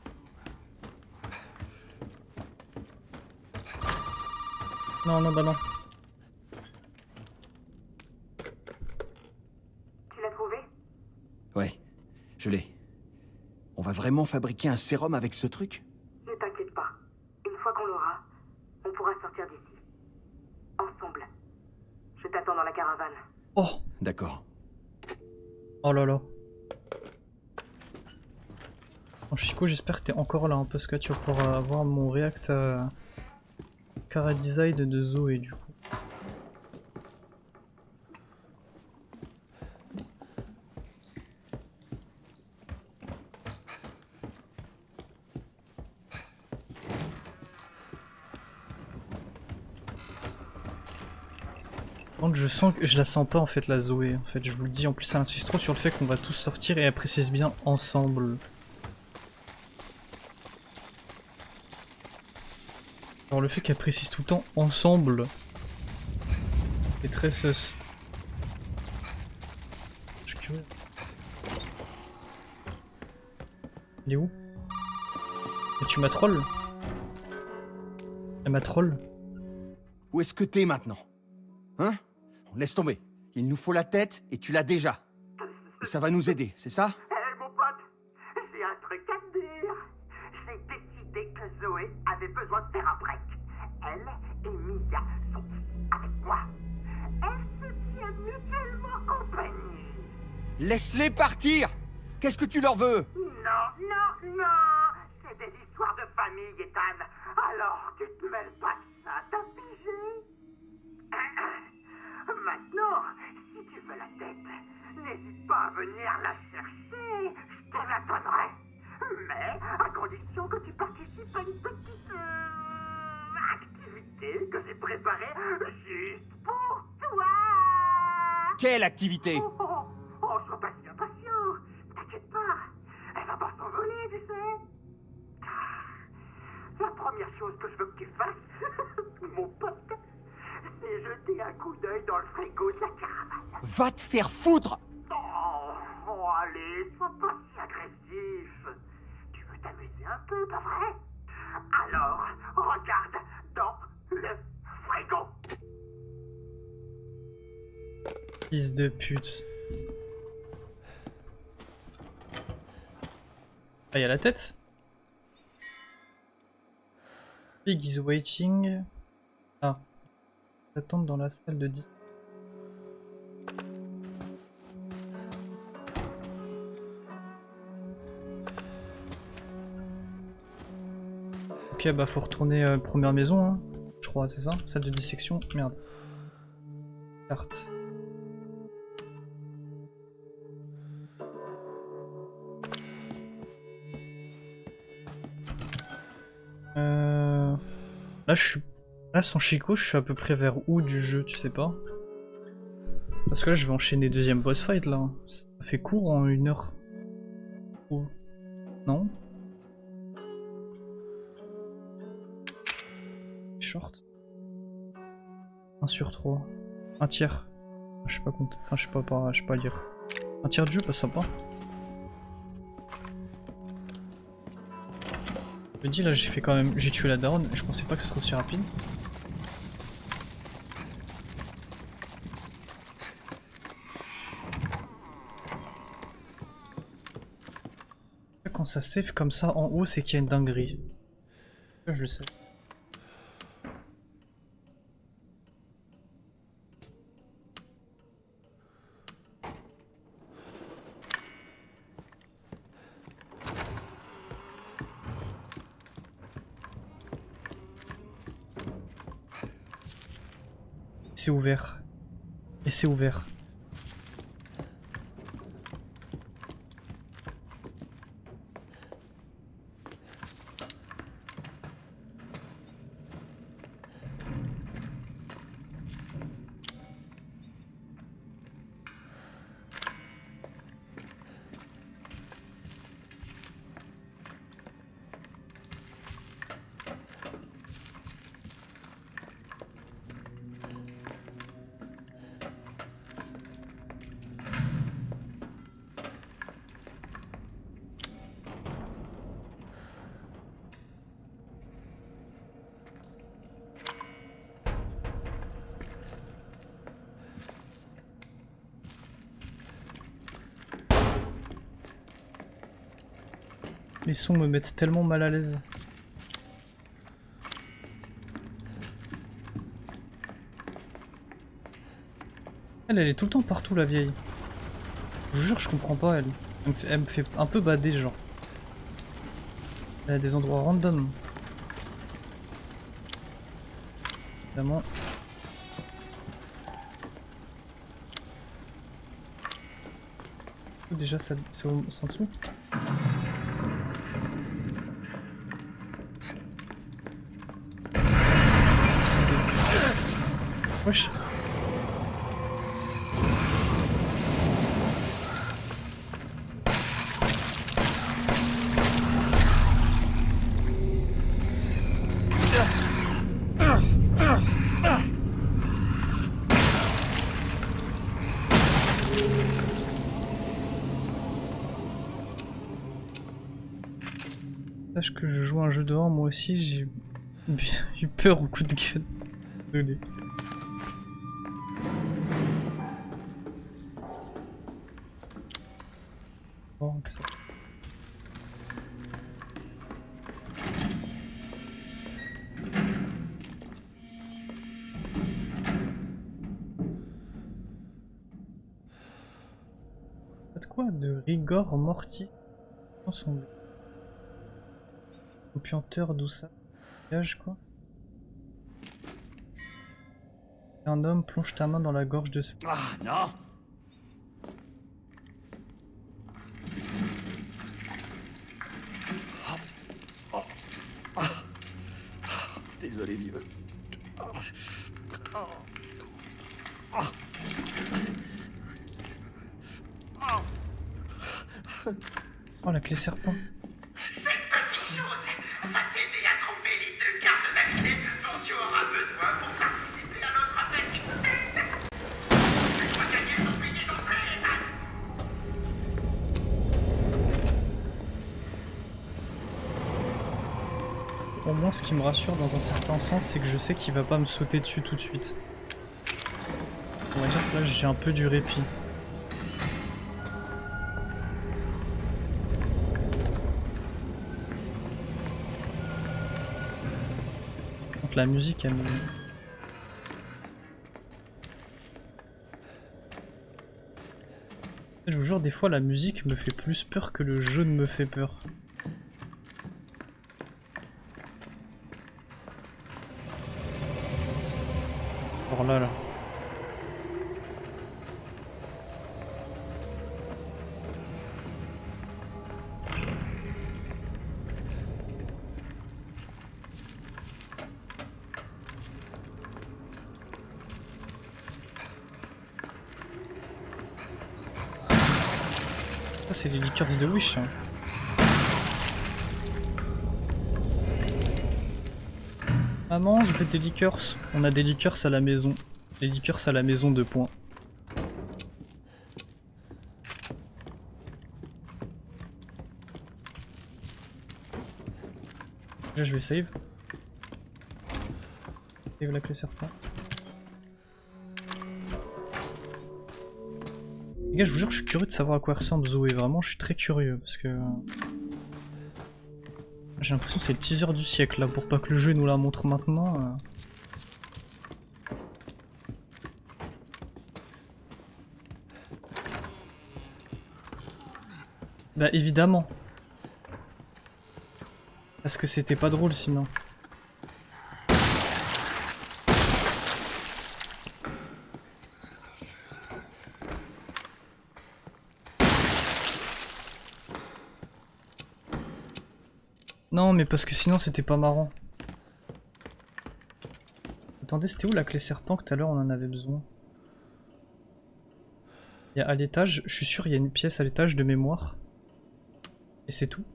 Speaker 1: Non, non, bah non.
Speaker 5: Tu l'as trouvé?
Speaker 3: Ouais, je l'ai. On va vraiment fabriquer un sérum avec ce truc?
Speaker 5: Ne t'inquiète pas. Une fois qu'on l'aura, on pourra sortir d'ici. Ensemble. Je t'attends dans la caravane.
Speaker 1: Oh!
Speaker 3: D'accord.
Speaker 1: Oh là là. Bon, Chico, j'espère que t'es encore là, hein, parce que tu vas pouvoir avoir mon react à Cara Design de Zoé du coup. Donc je sens que je la sens pas en fait la Zoé, en fait je vous le dis, en plus elle insiste trop sur le fait qu'on va tous sortir et elle précise bien ensemble. Alors le fait qu'elle précise tout le temps ensemble, c'est très sus. Je suis curieux. Elle est où? Et tu m'as troll? Elle m'a troll?
Speaker 3: Où est-ce que t'es maintenant? Hein? Laisse tomber. Il nous faut la tête et tu l'as déjà. Et ça va nous aider, c'est ça?
Speaker 4: Hé, mon pote, j'ai un truc à te dire. J'ai décidé que Zoé avait besoin de faire un break. Elle et Mia sont ici avec moi. Elles se tiennent mutuellement compagnie.
Speaker 3: Laisse-les partir! Qu'est-ce que tu leur veux?
Speaker 4: Non, non, non. C'est des histoires de famille, Ethan. Alors, tu te mêles pas de ça, t'as pigé?
Speaker 6: venir la chercher, je te la donnerai. Mais à condition que tu participes à une petite activité que j'ai préparée juste pour toi.
Speaker 3: Quelle activité?
Speaker 6: Sois pas si impatient. T'inquiète pas, elle va pas s'envoler, tu sais. La première chose que je veux que tu fasses, mon pote, c'est jeter un coup d'œil dans le frigo de la caravane.
Speaker 3: Va te faire foutre!
Speaker 6: Allez, sois pas si agressif. Tu veux t'amuser un peu, pas vrai? Alors, regarde dans le frigo.
Speaker 1: Fils de pute. Ah, y'a la tête? Pig is waiting. Ah. Attendre dans la salle de 10. Ok, bah faut retourner première maison, hein. Je crois, c'est ça? Salle de dissection. Merde. Carte. Là, je suis. Là, sans Chico, je suis à peu près vers où du jeu, tu sais pas? Parce que là, je vais enchaîner deuxième boss fight là. Ça fait court en 1 heure. Je trouve. Non? Short. 1 sur 3. Un tiers. Je sais pas compter. Enfin, je sais pas lire. Un tiers de jeu, pas sympa. Je me dis là, j'ai fait quand même. J'ai tué la daronne. Je pensais pas que ce serait aussi rapide. Quand ça save comme ça en haut, c'est qu'il y a une dinguerie. Ça, je le sais. C'est ouvert. Et c'est ouvert. Les sons me mettent tellement mal à l'aise. Elle est tout le temps partout, la vieille. Je vous jure, je comprends pas, elle. Elle me fait un peu bader, genre. Elle a des endroits random. Évidemment. Déjà, c'est en dessous. Wesh. Sache que je joue un jeu dehors, moi aussi j'ai eu peur au coup de gueule. Désolé. Oh, que ça. Faites quoi de rigor mortis ensemble? Copianteur d'où ça? Quoi? Un homme plonge ta main dans la gorge de ce.
Speaker 3: Ah non! désolé, vieux.
Speaker 1: Oh, la clé serpent.
Speaker 6: Cette petite chose va t'aider à trouver les 2 cartes d'accès dont tu auras besoin pour participer à notre appel. Tu dois gagner ton billet d'entrée, Ethan.
Speaker 1: Au moins, ce qui me rassure dans un certain sens, c'est que je sais qu'il va pas me sauter dessus tout de suite. On va dire que là, j'ai un peu du répit. Donc la musique, elle me... Je vous jure, des fois, la musique me fait plus peur que le jeu ne me fait peur. Alors là. Ça, c'est les liqueurs de Wish. Hein. Maman, je veux des liqueurs. On a des liqueurs à la maison. Les liqueurs à la maison, 2 points. Là, je vais save. Save la clé serpent. Les gars, je vous jure, je suis curieux de savoir à quoi ressemble Zoé. Vraiment, je suis très curieux parce que... J'ai l'impression que c'est le teaser du siècle là, pour pas que le jeu nous la montre maintenant. Bah évidemment. Parce que c'était pas drôle sinon. Non mais parce que sinon c'était pas marrant. Attendez, c'était où la clé serpent que tout à l'heure on en avait besoin? Il y a à l'étage, je suis sûr il y a une pièce à l'étage de mémoire. Et c'est tout.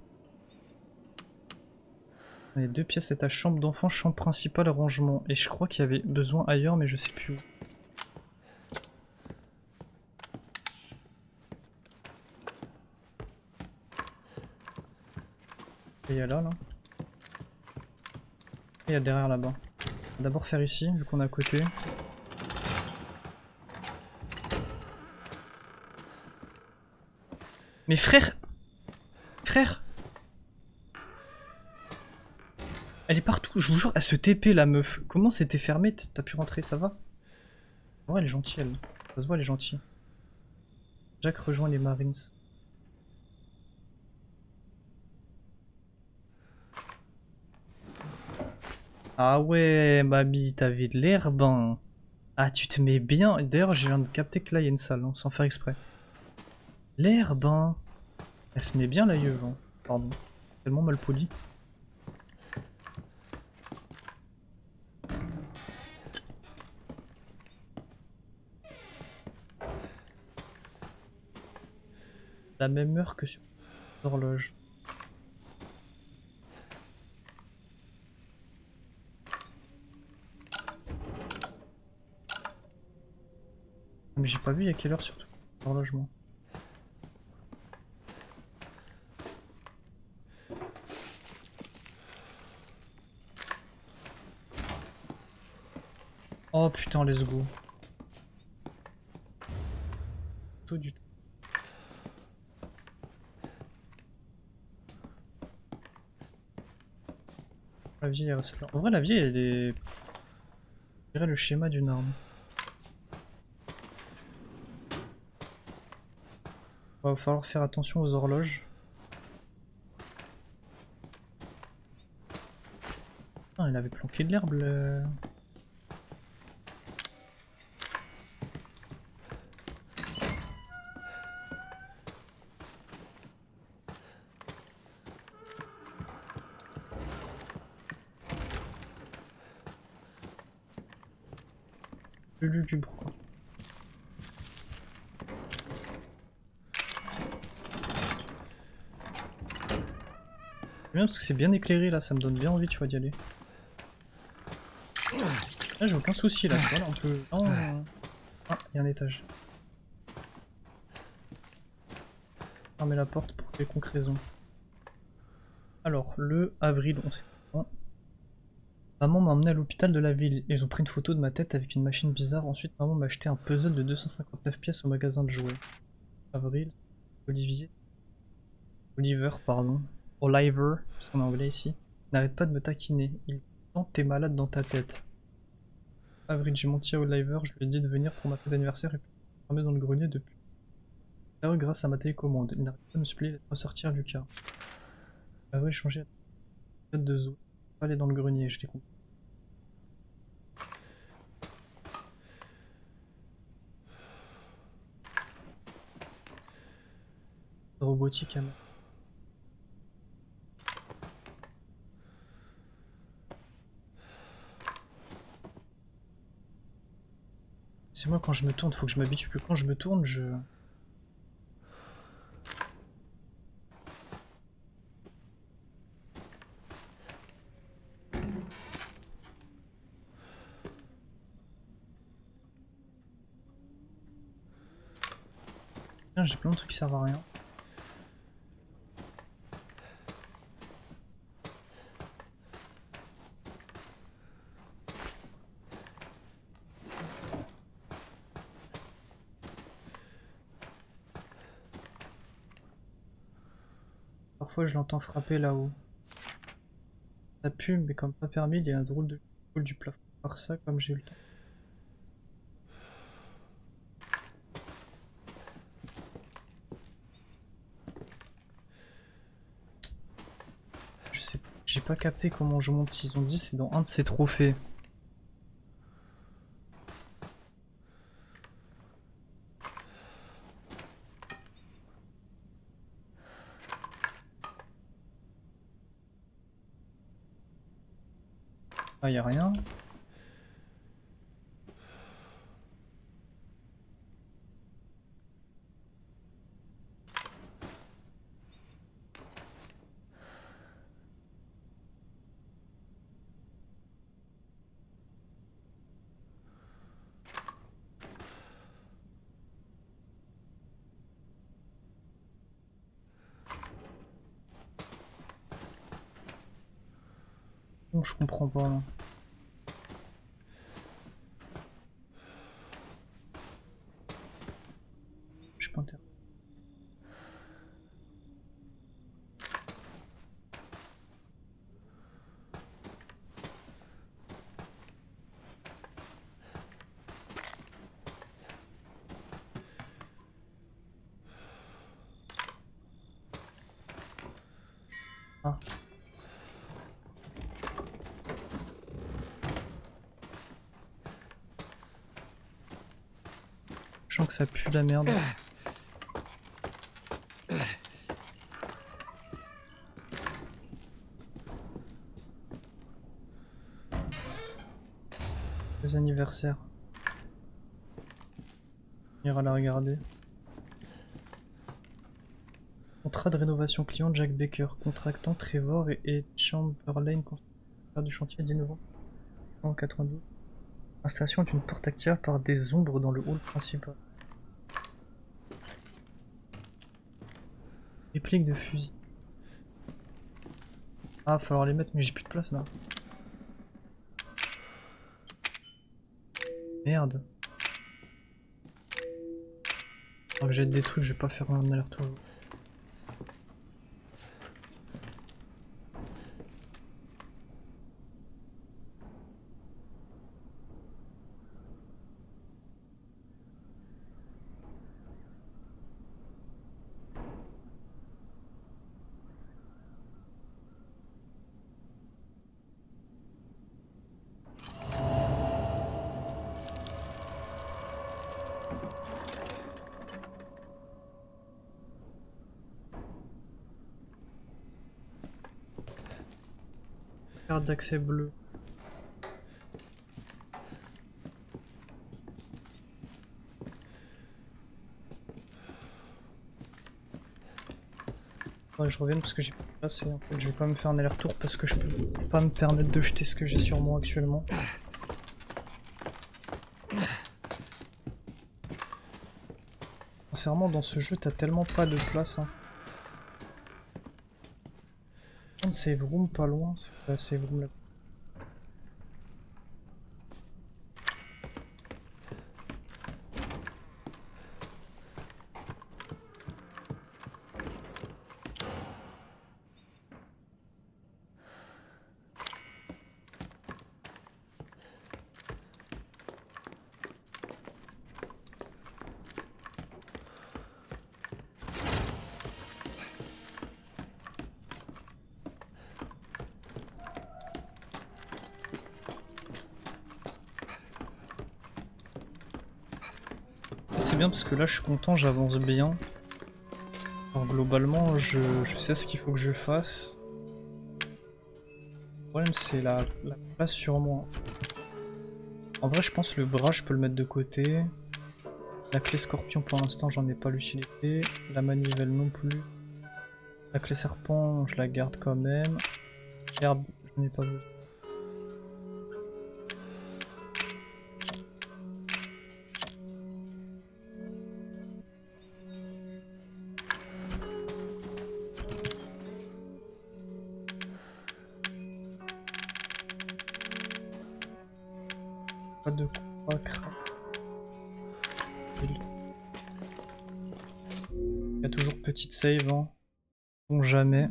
Speaker 1: Il y a 2 pièces à étage, chambre d'enfant, chambre principale, rangement. Et je crois qu'il y avait besoin ailleurs mais je sais plus où. Et il y a là. Et il y a derrière là-bas. On va d'abord faire ici, vu qu'on est à côté. Mais frère! Frère! Elle est partout, je vous jure, elle se TP la meuf. Comment c'était fermé? T'as pu rentrer, ça va? Ouais, elle est gentille, elle. Ça se voit, elle est gentille. Jack rejoint les Marines. Ah ouais, mamie, t'avais de l'herbe. Hein. Ah, tu te mets bien. D'ailleurs, je viens de capter que là, il y a une salle, hein, sans faire exprès. L'herbe, hein. Elle se met bien, la yeuve. Hein. Pardon. Tellement mal poli. La même heure que sur l'horloge. Mais j'ai pas vu il y a quelle heure surtout l'horloge moi. Oh putain, let's go. Tout du temps. La vieille elle reste là. En vrai la vieille elle est... Je dirais le schéma d'une arme. Va falloir faire attention aux horloges. Ah, elle avait planqué de l'herbe le... Le lugubre quoi. C'est bien parce que c'est bien éclairé là, ça me donne bien envie tu vois d'y aller. Là j'ai aucun souci là, tu vois là on peut... Oh. Ah, il y a un étage. Fermer la porte pour quelconque raison. Alors, le avril, on sait pas. Maman m'a emmené à l'hôpital de la ville. Ils ont pris une photo de ma tête avec une machine bizarre. Ensuite, maman m'a acheté un puzzle de 259 pièces au magasin de jouets. Avril, Olivier. Oliver, pardon. Oliver, parce qu'on est anglais ici. N'arrête pas de me taquiner. Il dit t'es malade dans ta tête. Avril, j'ai menti à Oliver. Je lui ai dit de venir pour ma fête d'anniversaire et puis fermé dans le grenier depuis. Grâce à ma télécommande. Il n'arrête pas de me supplier de ressortir Lucas. Avril, changer la tête de Zo. Pas aller dans le grenier, je l'ai compris. Robotique à main. C'est moi quand je me tourne, faut que je m'habitue que quand je me tourne, je... J'ai plein de trucs qui servent à rien. Parfois je l'entends frapper là-haut. Ça pue, mais comme pas permis, il y a un drôle de coule du plafond. Par ça, comme j'ai eu le temps. Je sais pas, j'ai pas capté comment je monte. Ils ont dit c'est dans un de ces trophées. Ah, y a rien. Bon, je comprends pas là. Je suis pas intéressé. Ah. Je sens que ça pue la merde. Les anniversaires. On ira la regarder. Contrat de rénovation client Jack Baker. Contractant Trevor et Chamberlain. Constructeur du chantier 10 novembre 1992. L'installation est une porte active par des ombres dans le hall principal. Réplique de fusil. Ah, va falloir les mettre, mais j'ai plus de place là. Merde. Alors que j'ai des trucs, je vais pas faire un aller-retour. Carte d'accès bleue. Faudrait que je revienne parce que j'ai pas de place et en fait je vais quand même faire un aller-retour parce que je peux pas me permettre de jeter ce que j'ai sur moi actuellement. Sincèrement dans ce jeu t'as tellement pas de place hein. Un save room pas loin, c'est pas save room là. C'est bien parce que là je suis content, j'avance bien. Alors globalement je sais ce qu'il faut que je fasse. Le problème c'est la place sur moi. En vrai je pense le bras je peux le mettre de côté. La clé scorpion pour l'instant j'en ai pas l'utilité. La manivelle non plus. La clé serpent je la garde quand même. Herbe j'en ai pas besoin. Pas de quoi craindre. Il y a toujours petite save, hein. Bon, jamais.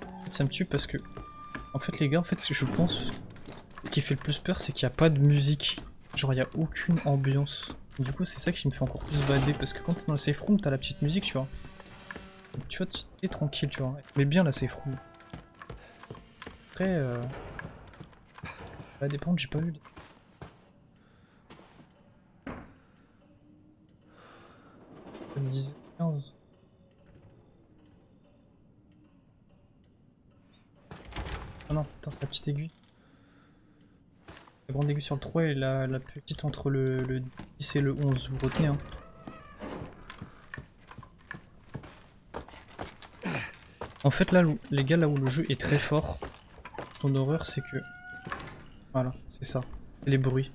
Speaker 1: En fait, ça me tue parce que. En fait, les gars, en fait, je pense. Ce qui fait le plus peur, c'est qu'il n'y a pas de musique. Genre, il n'y a aucune ambiance. Du coup, c'est ça qui me fait encore plus bader. Parce que quand t'es dans la safe room, t'as la petite musique, tu vois. Donc, tu vois, t'es tranquille, tu vois. Mais bien la safe room. Après, ça va dépendre, j'ai pas vu. 10, 15. Ah non, putain, c'est la petite aiguille. La grande aiguille sur le 3 et la petite entre le 10 et le 11, vous retenez hein. En fait là, les gars, là où le jeu est très fort, son horreur c'est que... Voilà, c'est ça, les bruits.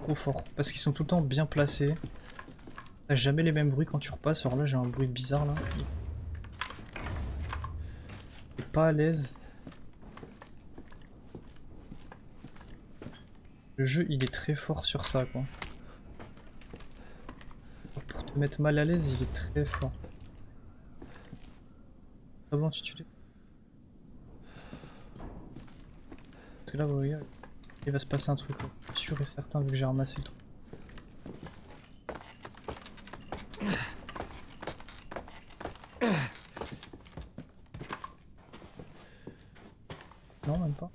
Speaker 1: Trop fort, parce qu'ils sont tout le temps bien placés. T'as jamais les mêmes bruits quand tu repasses, alors là j'ai un bruit bizarre là. T'es pas à l'aise. Le jeu il est très fort sur ça quoi. Pour te mettre mal à l'aise il est très fort. Comment tu tues les... Parce que là vous voyez, il va se passer un truc là. Sûr et certain vu que j'ai ramassé le truc. Non même pas.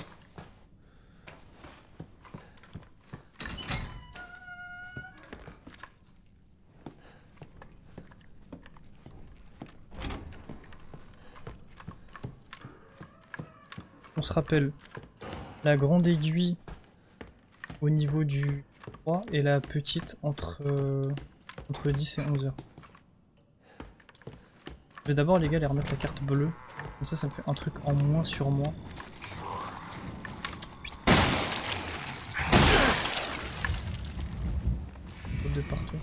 Speaker 1: On se rappelle, la grande aiguille au niveau du 3 et la petite entre 10 et 11 heures. Je vais d'abord les gars les remettre la carte bleue, comme ça me fait un truc en moins sur moi. Putain. De partout.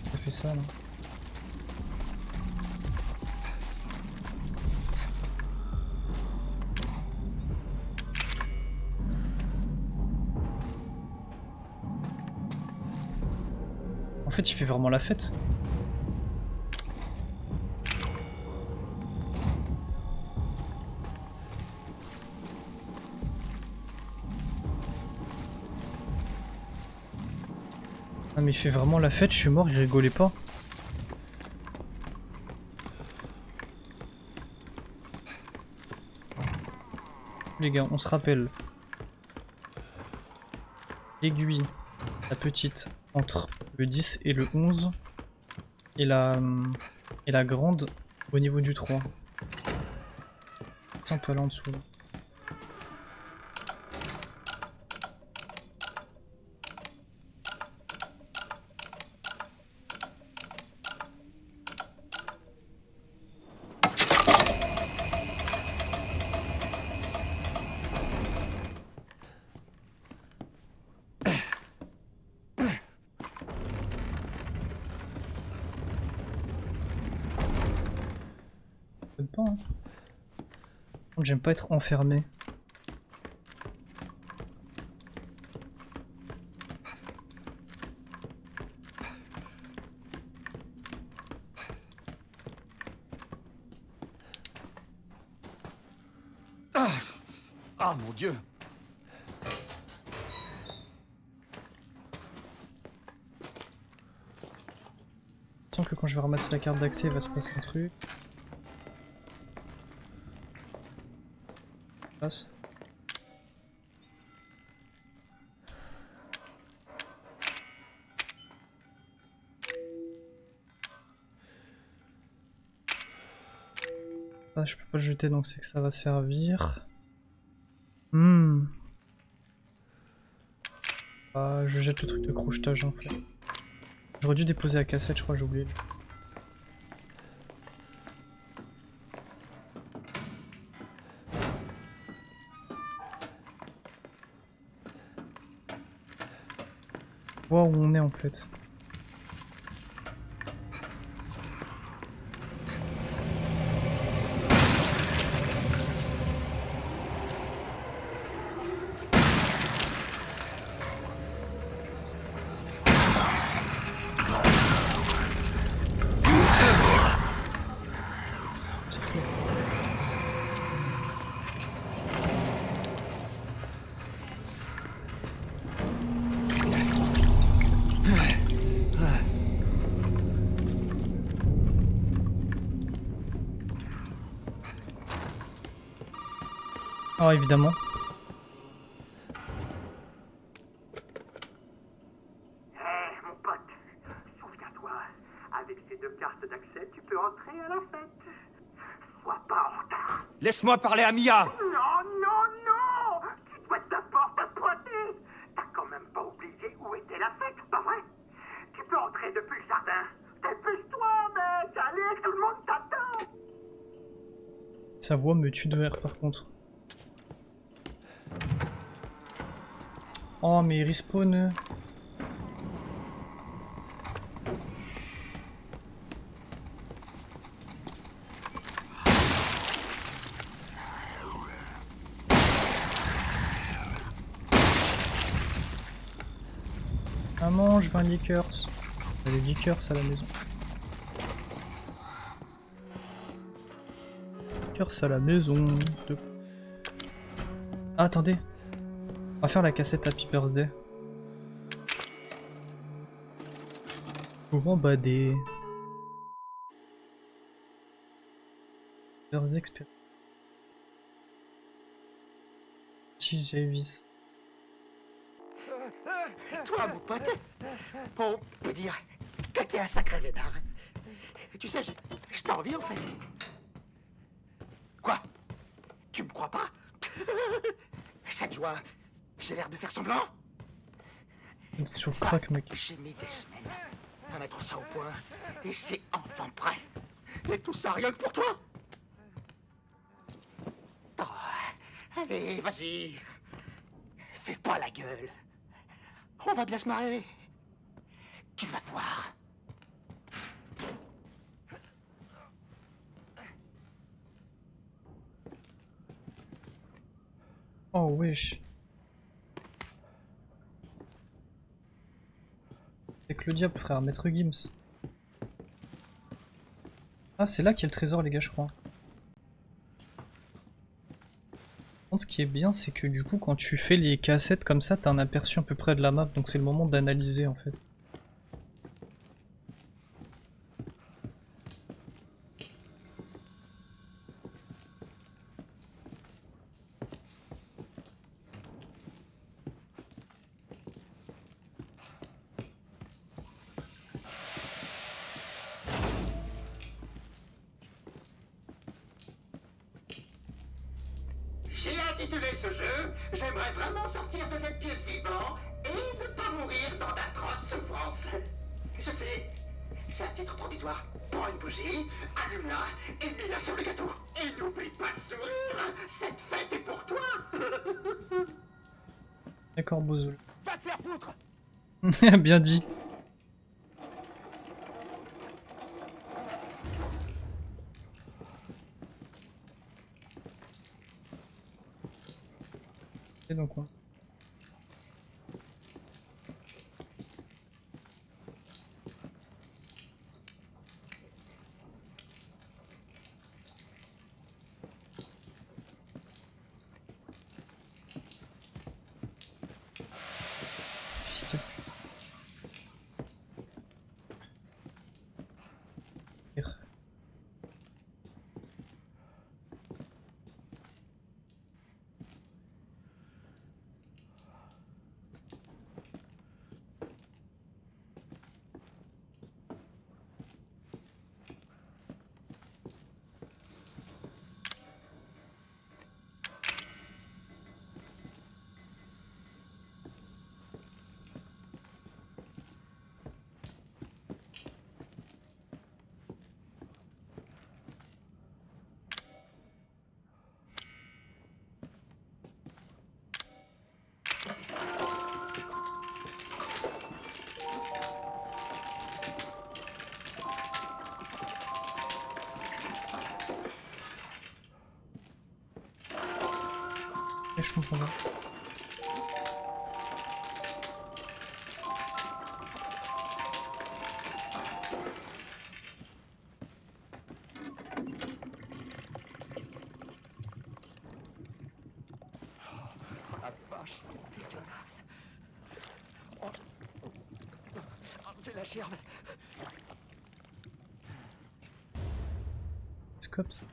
Speaker 1: Ça fait ça là. En fait, il fait vraiment la fête. Ah mais il fait vraiment la fête, je suis mort, il rigolait pas. Les gars, on se rappelle. L'aiguille, la petite, entre le 10 et le 11. Et la grande au niveau du 3. Tiens, on peut aller en dessous là. pas. Hein. J'aime pas être enfermé.
Speaker 3: Ah mon Dieu!
Speaker 1: Je sens que quand je vais ramasser la carte d'accès, il va se passer un truc. Passe. Ça, je peux pas le jeter, donc c'est que ça va servir. Ah, je jette le truc de crochetage en fait. J'aurais dû déposer la cassette, je crois, j'ai oublié. Voir où on est en fait. Oh, évidemment.
Speaker 6: Hé, mon pote, souviens-toi, avec ces 2 cartes d'accès, tu peux entrer à la fête. Sois pas en retard.
Speaker 3: Laisse-moi parler à Mia!
Speaker 6: Non, non, non! Tu dois d'abord te pointer. T'as quand même pas oublié où était la fête, pas vrai? Tu peux entrer depuis le jardin. Dépêche-toi, mec! Allez, tout le monde t'attend!
Speaker 1: Sa voix me tue de rire par contre. Oh mais il respawn. Maman, je veux un liqueurs. Il y a des liqueurs à la maison. Liqueurs à la maison. Ah, attendez. On va faire la cassette Happy Birthday. Pour embader. Birthday expérience. Javis.
Speaker 4: Toi, mon pote, on peut dire que t'es un sacré vénard. Tu sais, je t'envie en fait. Quoi? Tu me crois pas? Cette joie, j'ai l'air de faire semblant?
Speaker 1: T'es sur le crack, mec.
Speaker 4: J'ai mis des semaines à mettre ça au point, et c'est enfin prêt. Et tout ça rien que pour toi? Oh, allez, vas-y. Fais pas la gueule. On va bien se marrer. Tu vas voir.
Speaker 1: Oh wesh. Avec le diable, frère, maître Gims. Ah, c'est là qu'il y a le trésor, les gars, je crois. Ce qui est bien, c'est que du coup, quand tu fais les cassettes comme ça, t'as un aperçu à peu près de la map, donc c'est le moment d'analyser en fait.
Speaker 4: J'ai intitulé ce jeu « J'aimerais vraiment sortir de cette pièce vivant et ne pas mourir dans d'atroces souffrances ». Je sais, c'est un titre provisoire. Prends une bougie, allume-la et mets-la sur le gâteau. Et n'oublie pas de sourire, cette fête est pour toi.
Speaker 1: D'accord, Bozoul.
Speaker 4: Va te faire foutre.
Speaker 1: Bien dit. Et donc on... Fils de pire. Et je comprends pas.
Speaker 6: La vache, c'est dégueulasse. Oh. Oh, j'ai la gerbe.
Speaker 1: Scops.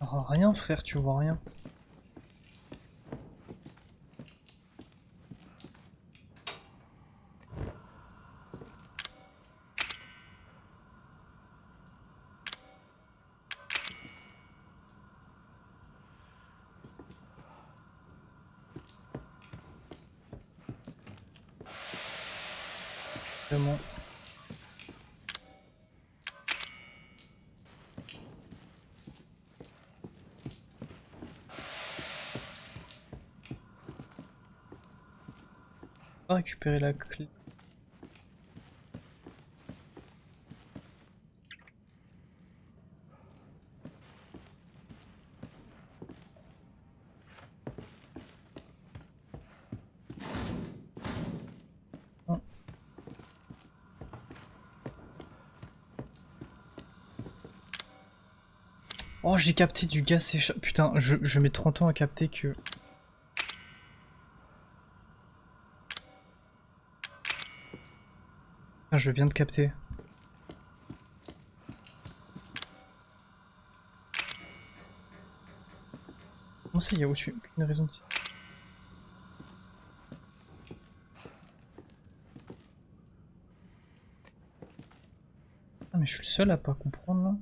Speaker 1: Oh, rien frère, tu vois rien. Vraiment. On va récupérer la clé. Oh. Oh, j'ai capté du gaz s'échappe. Putain, je mets 30 ans à capter que... Ah, je viens de capter. Comment ça, il y a aucune raison de... Ah, mais je suis le seul à pas comprendre là.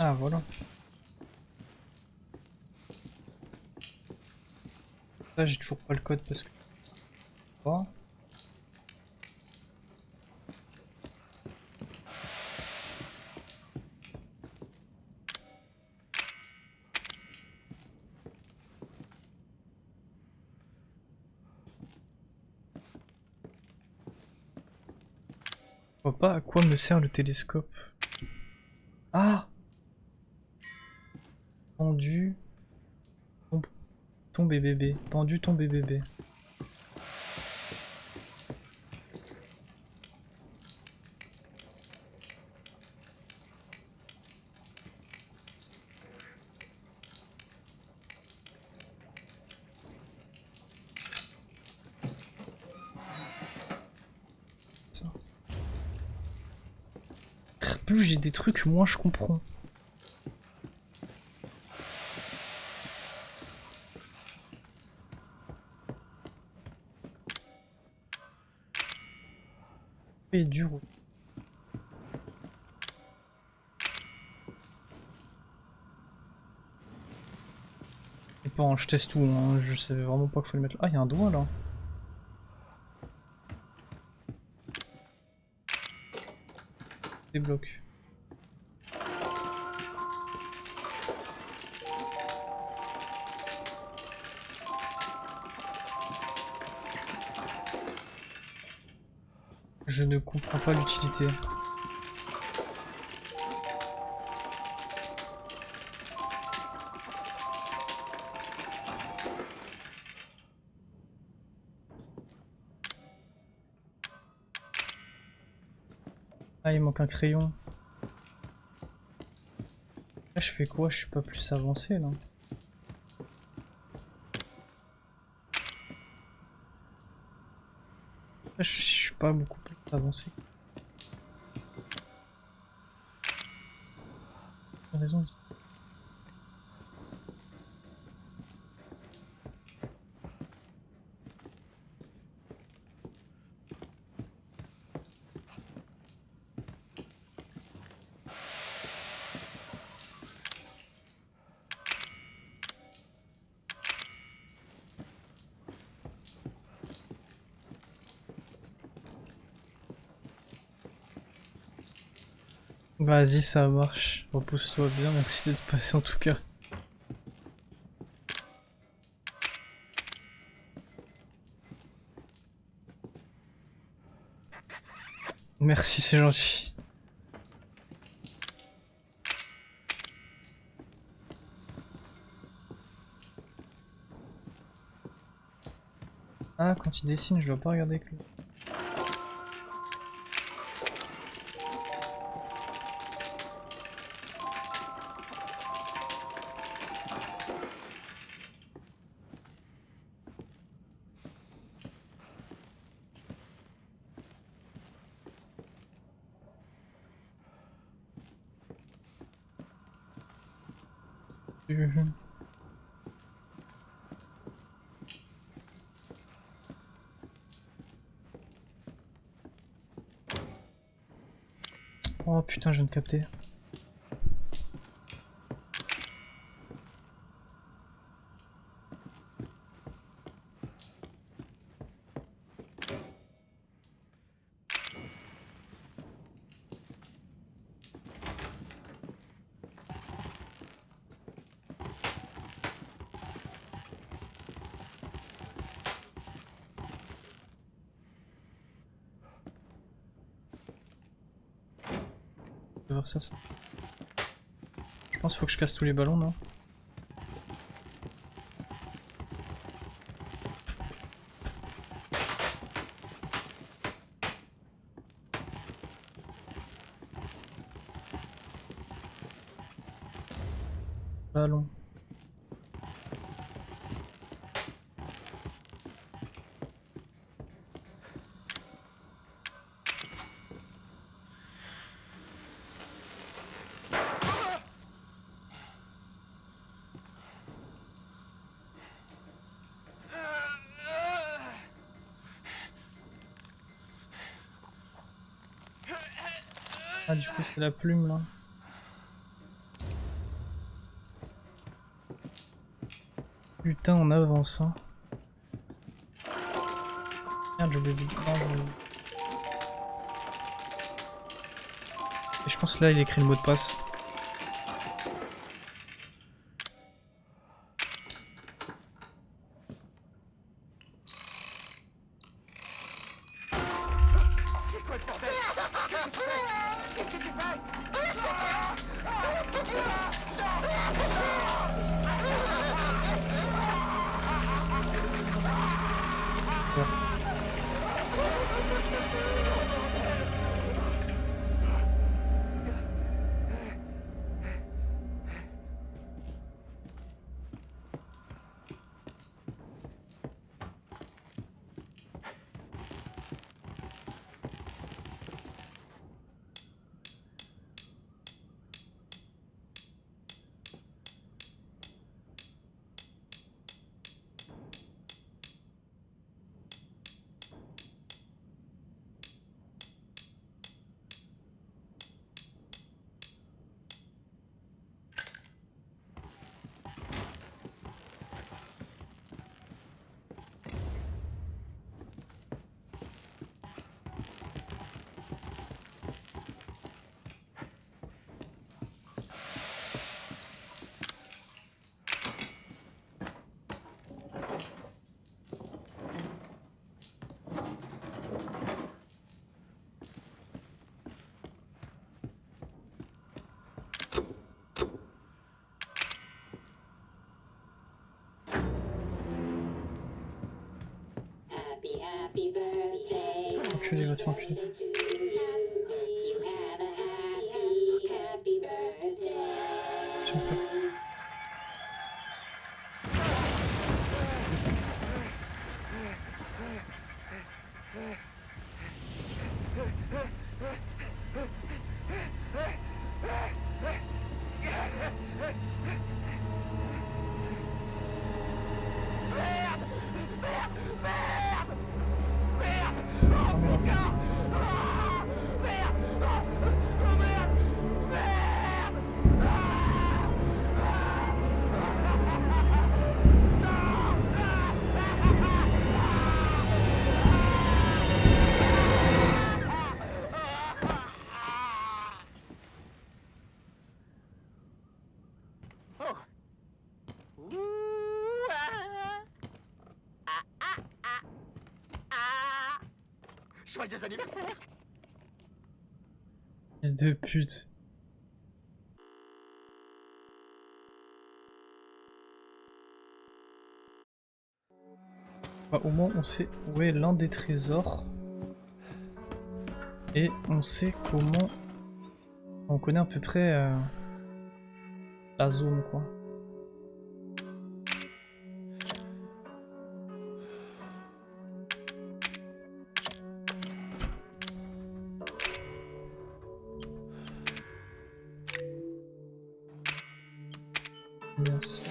Speaker 1: Ah, voilà. Là, j'ai toujours pas le code parce que... Oh. Je vois pas à quoi me sert le télescope. Ah! Pendu. Tombe bébé. Pendu, tombe bébé. Plus j'ai des trucs, moins je comprends. Et dur. Et pas, je teste tout, hein. Je savais vraiment pas qu'il fallait mettre là. Ah, il y a un doigt là. Débloque. Je ne comprends pas l'utilité. Ah, il manque un crayon. Là, je fais quoi? Je suis pas plus avancé là. Là, je suis pas beaucoup plus avancé. T'as raison. Vas-y, ça marche. Repose-toi bien, merci d'être passé en tout cas. Merci, c'est gentil. Ah, quand il dessine, je dois pas regarder que lui. Oh putain, je viens de capter. Je vais voir ça. Je pense qu'il faut que je casse tous les ballons, non? Ballon. Ah, du coup, c'est la plume là. Putain, on avance, hein. Merde, je l'ai dit. Et je pense que là, il écrit le mot de passe.
Speaker 6: C'est quoi ce bordel? Qu'est-ce que tu fais?
Speaker 1: Enculé, va te faire enculer. Je me passe.
Speaker 6: Joyeux anniversaire!
Speaker 1: Fils de pute. Bah, au moins on sait où est l'un des trésors. Et on sait comment... On connaît à peu près la zone quoi. Merci.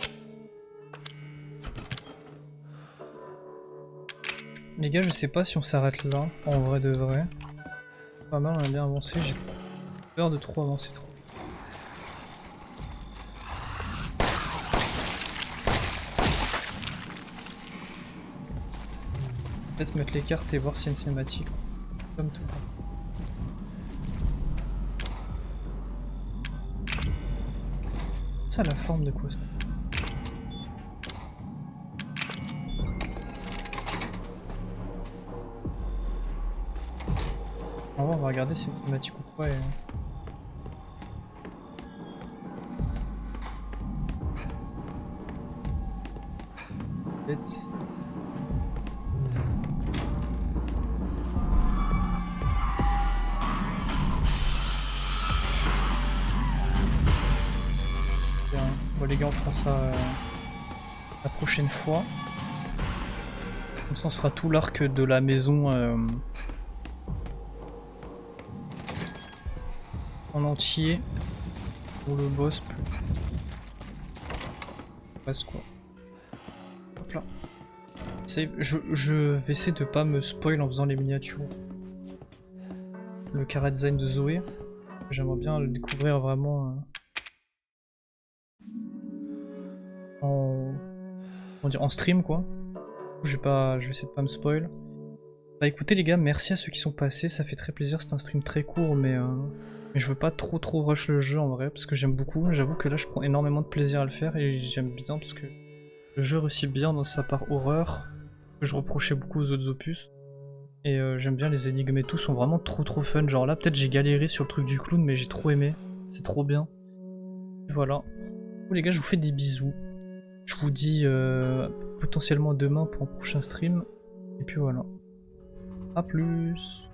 Speaker 1: Les gars, je sais pas si on s'arrête là, en vrai de vrai. Pas mal, on a bien avancé, j'ai peur de trop avancer trop. Peut-être mettre les cartes et voir s'il y a une cinématique. Comme tout. Ça a la forme de quoi ça? On va regarder si c'est une cinématique ou quoi. Let's... Bon les gars, on fera ça la prochaine fois. Comme ça on se fera tout l'arc de la maison en entier. Pour le boss plus. Passe quoi. Hop là. Je vais essayer de pas me spoil en faisant les miniatures. Le carré design de Zoé. J'aimerais bien le découvrir vraiment en stream quoi. Je vais essayer de pas me spoil. Bah écoutez les gars, merci à ceux qui sont passés, ça fait très plaisir, c'est un stream très court mais je veux pas trop rush le jeu en vrai parce que j'aime beaucoup, j'avoue que là je prends énormément de plaisir à le faire et j'aime bien parce que le jeu réussit bien dans sa part horreur que je reprochais beaucoup aux autres opus. Et j'aime bien les énigmes et tout, sont vraiment trop fun. Genre là, peut-être j'ai galéré sur le truc du clown, mais j'ai trop aimé. C'est trop bien. Et voilà. Bon, les gars, je vous fais des bisous. Je vous dis potentiellement demain pour un prochain stream. Et puis voilà. A plus.